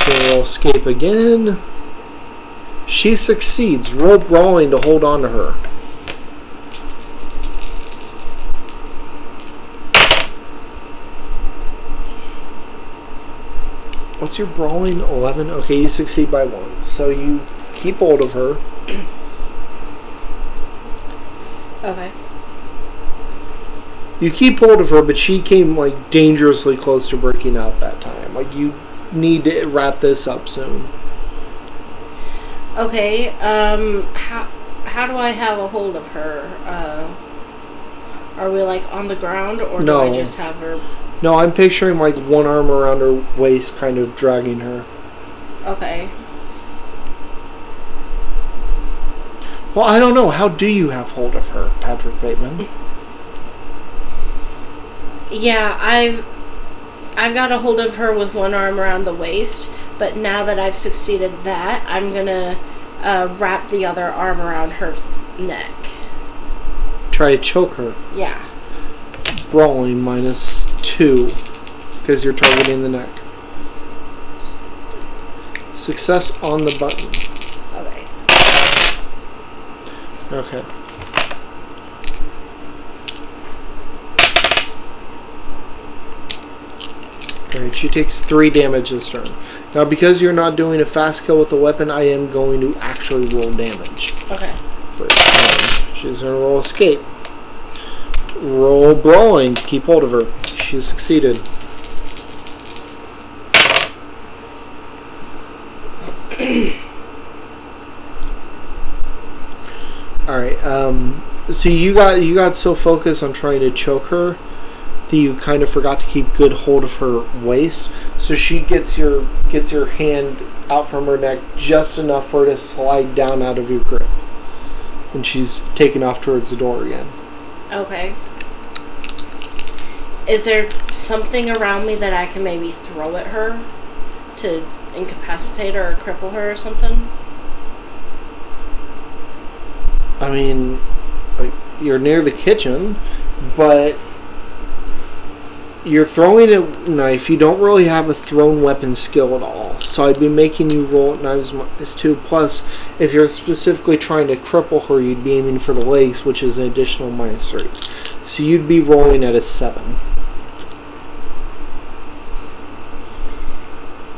She'll escape again. She succeeds. Roll brawling to hold on to her. What's your brawling? 11? Okay, you succeed by 1. So you keep hold of her. Okay. You keep hold of her, but she came like dangerously close to breaking out that time. Like, you need to wrap this up soon. Okay, how do I have a hold of her? Are we like on the ground, or No. do I just have her? No, I'm picturing like one arm around her waist, kind of dragging her. Okay. Well, I don't know. How do you have hold of her, Patrick Bateman? Yeah, I've got a hold of her with one arm around the waist, but now that I've succeeded that, I'm gonna wrap the other arm around her neck. Try to choke her. Yeah. Brawling -2 because you're targeting the neck. Success on the button. Okay. Okay. Alright, she takes 3 damage this turn. Now, because you're not doing a fast kill with a weapon, I am going to actually roll damage. Okay. She's going to roll escape. Roll brawling to keep hold of her. She's succeeded. Alright, so you got so focused on trying to choke her that you kind of forgot to keep good hold of her waist. So she gets your hand out from her neck just enough for her to slide down out of your grip. And she's taken off towards the door again. Okay. Is there something around me that I can maybe throw at her to incapacitate her or cripple her or something? I mean, like, you're near the kitchen, but you're throwing a knife. You don't really have a thrown weapon skill at all. So I'd be making you roll at knives -2. Plus, if you're specifically trying to cripple her, you'd be aiming for the legs, which is an additional -3. So you'd be rolling at a 7.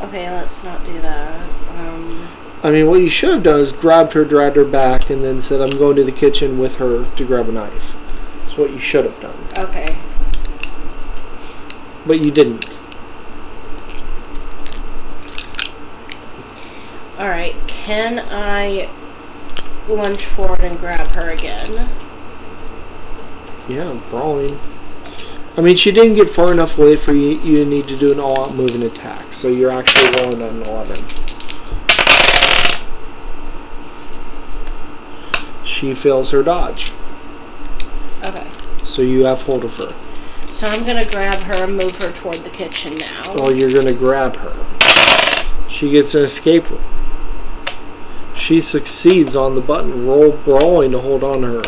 Okay, let's not do that. I mean, what you should have done is grabbed her, dragged her back, and then said, I'm going to the kitchen with her to grab a knife. That's what you should have done. Okay. But you didn't. Alright, can I lunge forward and grab her again? Yeah, brawling. I mean, she didn't get far enough away for you to need to do an all-out move and attack. So you're actually rolling at an 11. She fails her dodge. Okay. So you have hold of her. So I'm going to grab her and move her toward the kitchen now. Oh, you're going to grab her. She gets an escape room. She succeeds on the button. Roll brawling to hold on to her.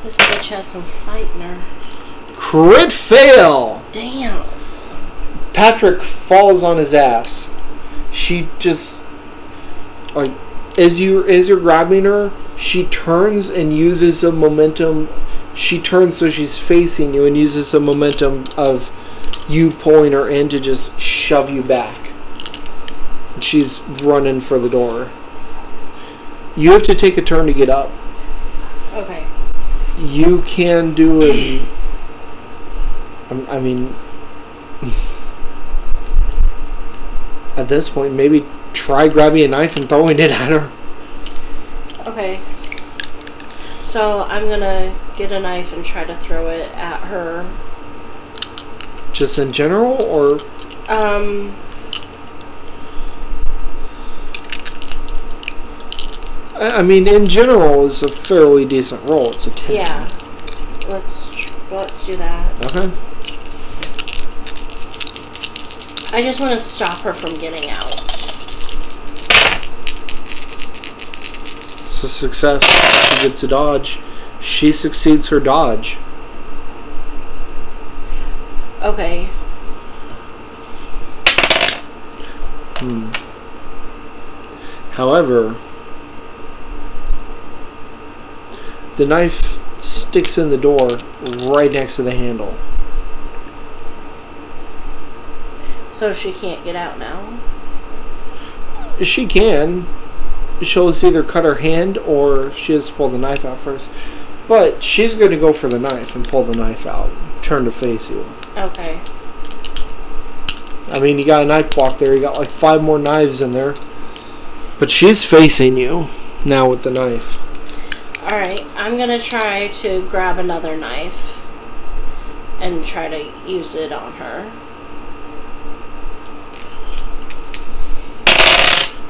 This bitch has some fight in her. Crit fail! Damn. Patrick falls on his ass. She just, like, as you're grabbing her, she turns and uses some momentum. She turns so she's facing you and uses some momentum of you pulling her in to just shove you back. And she's running for the door. You have to take a turn to get up. Okay. You can do it. I mean, at this point, maybe try grabbing a knife and throwing it at her. Okay. So I'm gonna get a knife and try to throw it at her. Just in general, or? I mean, in general, is a fairly decent roll. It's a 10. Yeah. Let's do that. Okay. I just want to stop her from getting out. It's a success. She gets a dodge. She succeeds her dodge. Okay. However, the knife sticks in the door right next to the handle. So she can't get out now? She can. She'll just either cut her hand or she has to pull the knife out first. But she's going to go for the knife and pull the knife out. Turn to face you. Okay. I mean, you got a knife block there. You got like 5 more knives in there. But she's facing you now with the knife. Alright, I'm going to try to grab another knife and try to use it on her.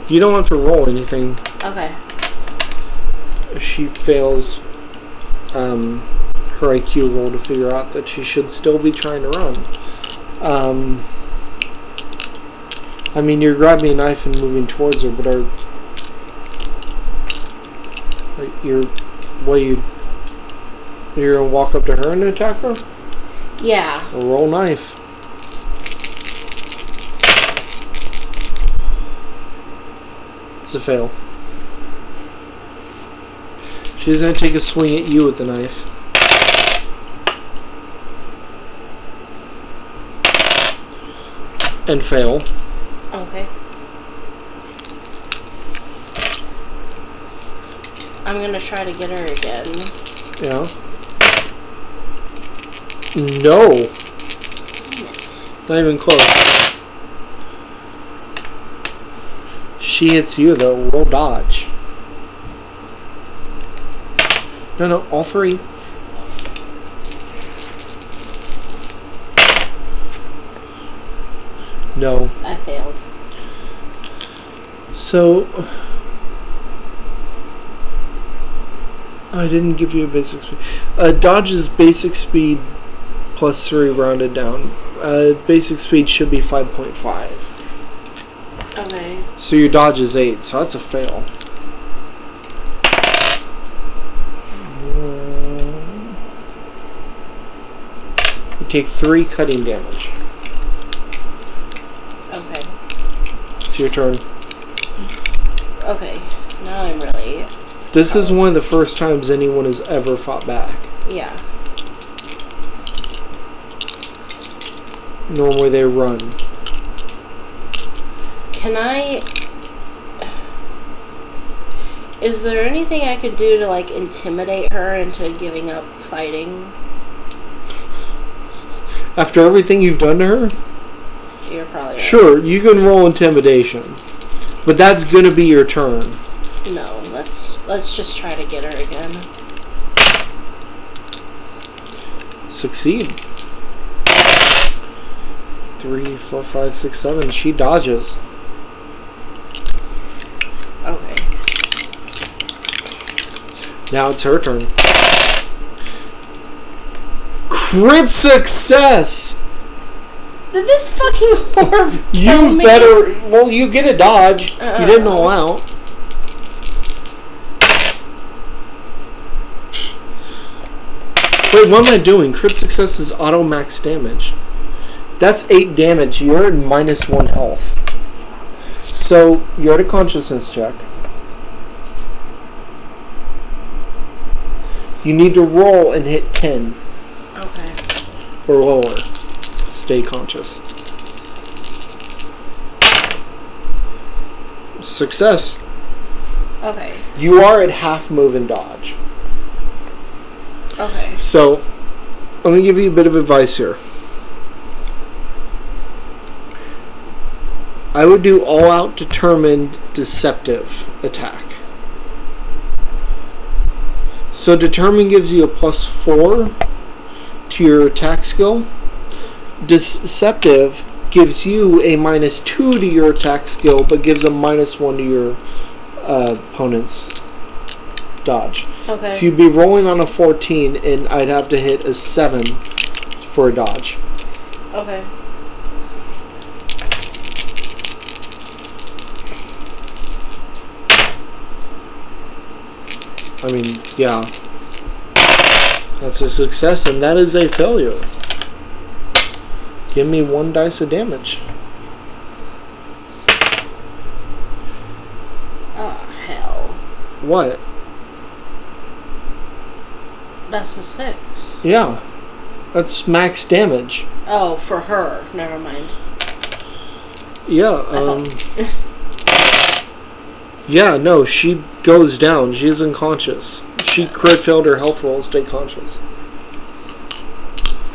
You don't have to roll anything. Okay. She fails her IQ roll to figure out that she should still be trying to run. I mean, you're grabbing a knife and moving towards her, but you're gonna walk up to her and attack her? Yeah. Or roll knife. It's a fail. She's gonna take a swing at you with the knife. And fail. Okay. I'm gonna try to get her again. Yeah. No. Not even close. She hits you though. Roll dodge. No, all 3. No. I failed. So, I didn't give you a basic speed. Dodge is basic speed plus 3 rounded down. Basic speed should be 5.5. Okay. So your dodge is 8, so that's a fail. You take 3 cutting damage. Okay. It's your turn. Okay. Now I'm really... This is one of the first times anyone has ever fought back. Yeah. Normally they run. Can I... Is there anything I could do to, like, intimidate her into giving up fighting? After everything you've done to her? You're probably right. Sure, you can roll intimidation. But that's gonna be your turn. No, let's just try to get her again. Succeed. 3, 4, 5, 6, 7. She dodges. Okay. Now it's her turn. Crit success! Did this fucking whore kill You me? better... Well, you get a dodge. You didn't all out. Wait, what am I doing? Crit success is auto max damage. That's 8 damage. You're at -1 health. So, you're at a consciousness check. You need to roll and hit 10. Okay. Or lower. Stay conscious. Success. Okay. You are at half move and dodge. Okay. So, let me give you a bit of advice here. I would do all-out determined deceptive attack. So determined gives you a +4 to your attack skill. Deceptive gives you a -2 to your attack skill, but gives a -1 to your opponent's dodge. Okay. So you'd be rolling on a 14, and I'd have to hit a 7 for a dodge. Okay. I mean, yeah. That's a success, and that is a failure. Give me 1 dice of damage. Oh, hell. What? That's a 6. Yeah. That's max damage. Oh, for her. Never mind. Yeah, yeah, no, she goes down. She is unconscious. She crit failed her health roll. Stay conscious.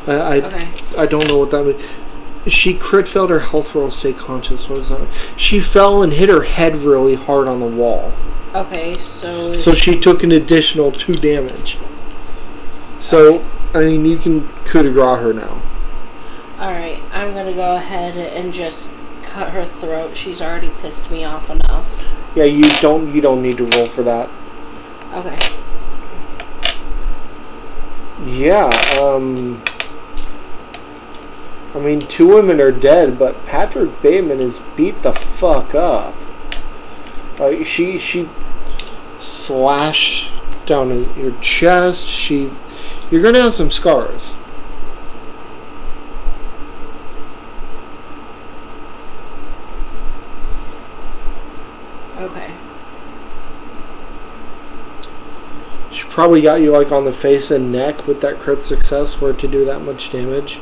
Okay. I don't know what that means. She crit failed her health roll. Stay conscious. What is that? She fell and hit her head really hard on the wall. Okay, so... So she took an additional 2 damage. So, I mean, you can coup de grace her now. Alright, I'm gonna go ahead and just cut her throat. She's already pissed me off enough. Yeah, you don't need to roll for that. Okay. Yeah, I mean, 2 women are dead, but Patrick Bateman is beat the fuck up. She slashed down your chest. You're gonna have some scars. Okay. She probably got you like on the face and neck with that crit success for it to do that much damage.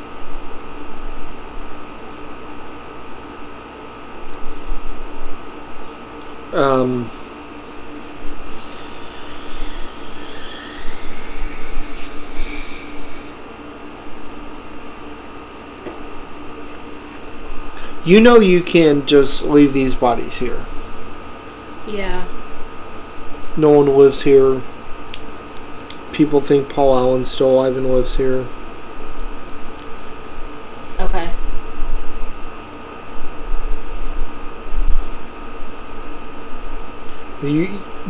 You know you can just leave these bodies here. Yeah. No one lives here. People think Paul Allen's still alive and lives here. Okay.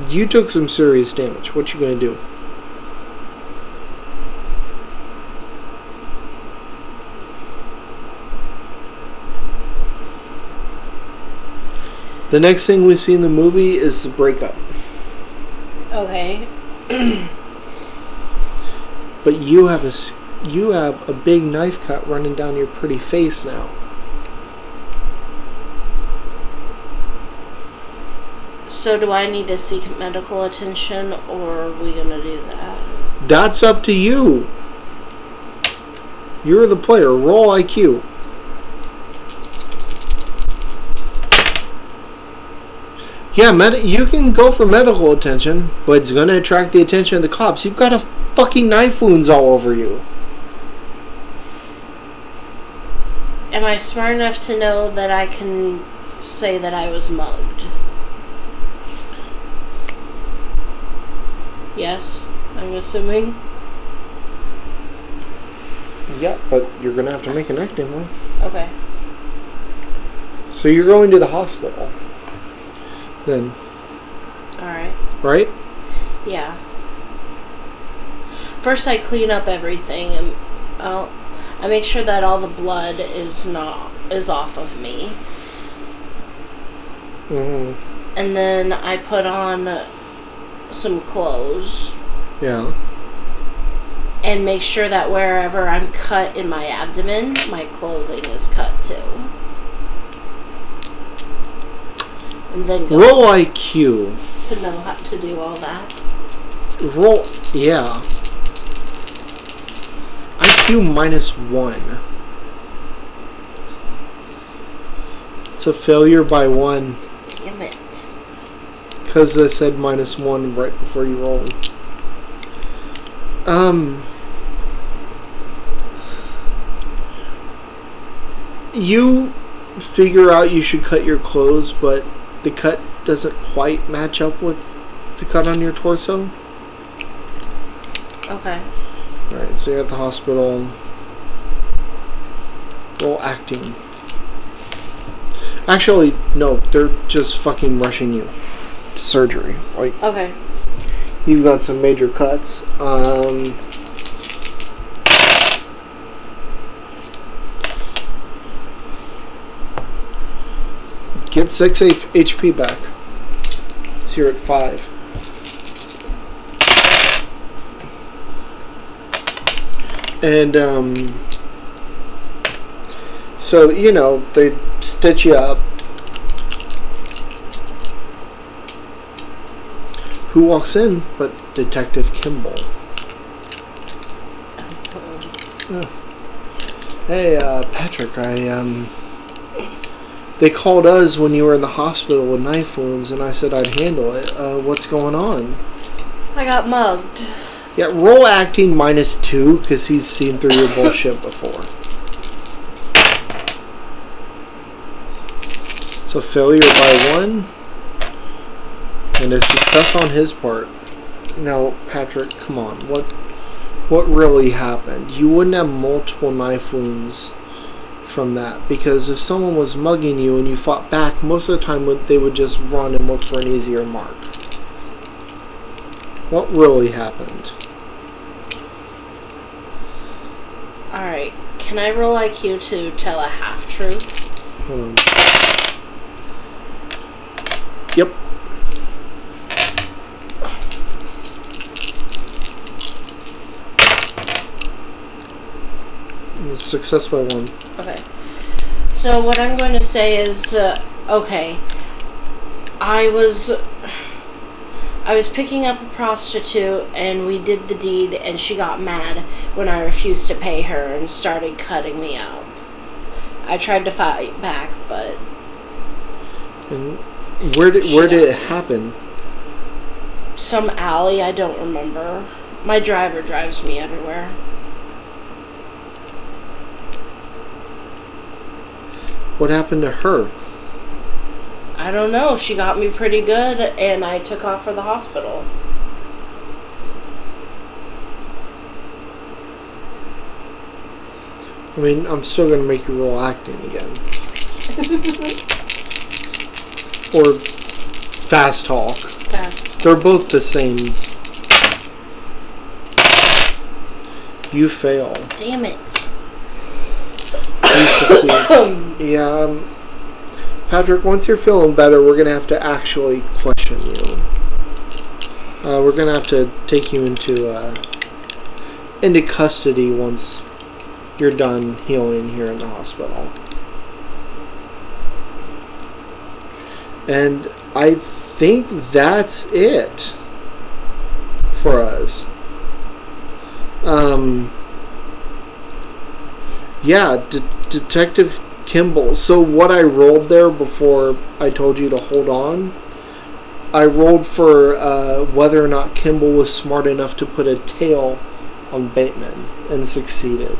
You took some serious damage. What you gonna do? The next thing we see in the movie is the breakup. Okay. But you have a big knife cut running down your pretty face now. So do I need to seek medical attention, or are we gonna do that? That's up to you. You're the player. Roll IQ. Yeah, you can go for medical attention, but it's going to attract the attention of the cops. You've got a fucking knife wounds all over you. Am I smart enough to know that I can say that I was mugged? Yes, I'm assuming. Yeah, but you're going to have to make a knife demo. Okay. So you're going to the hospital. Then. Alright. Right? Yeah. First I clean up everything and I make sure that all the blood is off of me. Mm-hmm. And then I put on some clothes. Yeah. and make sure that wherever I'm cut in my abdomen, my clothing is cut too. And then go Roll IQ. to know how to do all that. Roll, yeah. IQ -1. It's a failure by 1. Damn it. Because I said -1 right before you rolled. You figure out you should cut your clothes, but the cut doesn't quite match up with the cut on your torso. Okay. Alright, so you're at the hospital. Roll acting. Actually, no, they're just fucking rushing you to surgery. Like, Okay. you've got some major cuts. Get 6 HP back. So you're at 5. And, so, you know, they stitch you up. Who walks in but Detective Kimball? Oh. Hey, Patrick, they called us when you were in the hospital with knife wounds, and I said I'd handle it. What's going on? I got mugged. Yeah, roll acting -2, because he's seen through your bullshit before. So failure by 1, and a success on his part. Now, Patrick, come on, what really happened? You wouldn't have multiple knife wounds from that, because if someone was mugging you and you fought back, most of the time they would just run and look for an easier mark. What really happened? Alright. Can I roll IQ to tell a half-truth? Hold on. Yep. Success by 1. Okay. So what I'm going to say is, okay, I was picking up a prostitute, and we did the deed, and she got mad when I refused to pay her and started cutting me up. I tried to fight back, but... And where did it happen? Some alley, I don't remember. My driver drives me everywhere. What happened to her? I don't know. She got me pretty good, and I took off for the hospital. I mean, I'm still going to make you roll acting again. Or fast talk. Fast. They're both the same. You fail. Damn it. You succeed. Yeah, Patrick, once you're feeling better, we're going to have to actually question you. We're going to have to take you into custody once you're done healing here in the hospital. And I think that's it for us. Yeah, Detective Kimball. So what I rolled there before I told you to hold on, I rolled for whether or not Kimball was smart enough to put a tail on Bateman, and succeeded.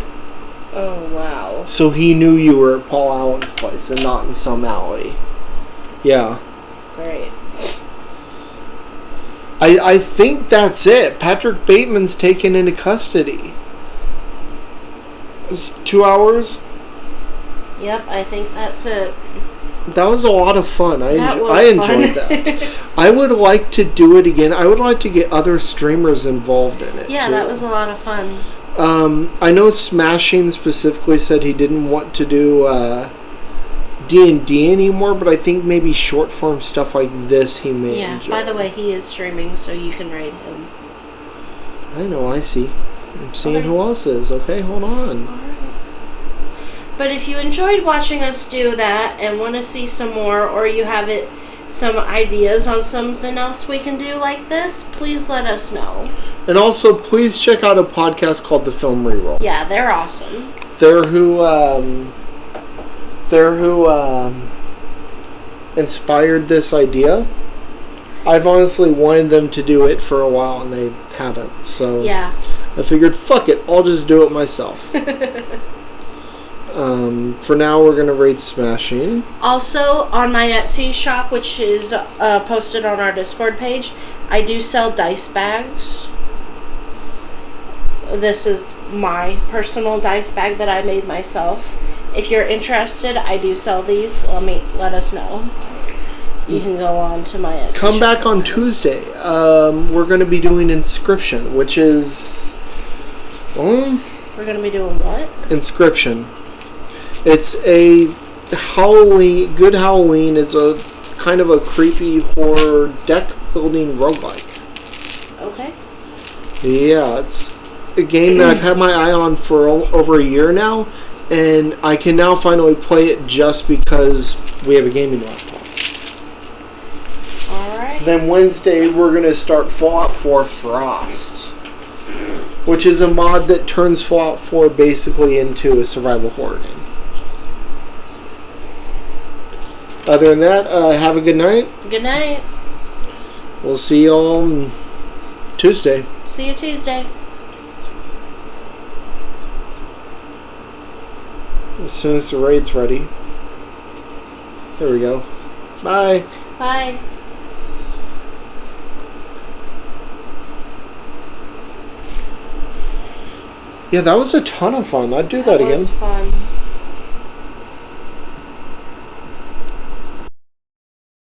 Oh, wow. So he knew you were at Paul Allen's place and not in some alley. Yeah. Great. I think that's it. Patrick Bateman's taken into custody. It's 2 hours. Yep, I think that's it. That was a lot of fun. I enjoyed fun. that. I would like to do it again. I would like to get other streamers involved in it, Yeah, too. that was a lot of fun. I know Smashing specifically said he didn't want to do D&D anymore, but I think maybe short form stuff like this he may enjoy. By the way, he is streaming, so you can rate him. I know, I see. I'm seeing Okay. who else is. Okay, hold on. Alright. But if you enjoyed watching us do that and want to see some more, or you have some ideas on something else we can do like this, please let us know. And also, please check out a podcast called The Film Reroll. Yeah, they're awesome. They're who inspired this idea. I've honestly wanted them to do it for a while, and they haven't. So Yeah. I figured, fuck it, I'll just do it myself. For now, we're gonna rate Smashing. Also, on my Etsy shop, which is posted on our Discord page, I do sell dice bags. This is my personal dice bag that I made myself. If you're interested, I do sell these. Let us know. You can go on to my Etsy Come shop back on Tuesday. We're gonna be doing Inscription, which is We're going to be doing what? Inscription. It's a good Halloween. It's a kind of a creepy horror deck building roguelike. Okay. Yeah, it's a game that I've had my eye on for over a year now, and I can now finally play it just because we have a gaming laptop. Alright. Then Wednesday, we're going to start Fallout 4 Frost, which is a mod that turns Fallout 4 basically into a survival horror game. Other than that, have a good night. Good night. We'll see y'all on Tuesday. See you Tuesday. As soon as the raid's ready. There we go. Bye. Bye. Yeah, that was a ton of fun. I'd do that again. That was fun.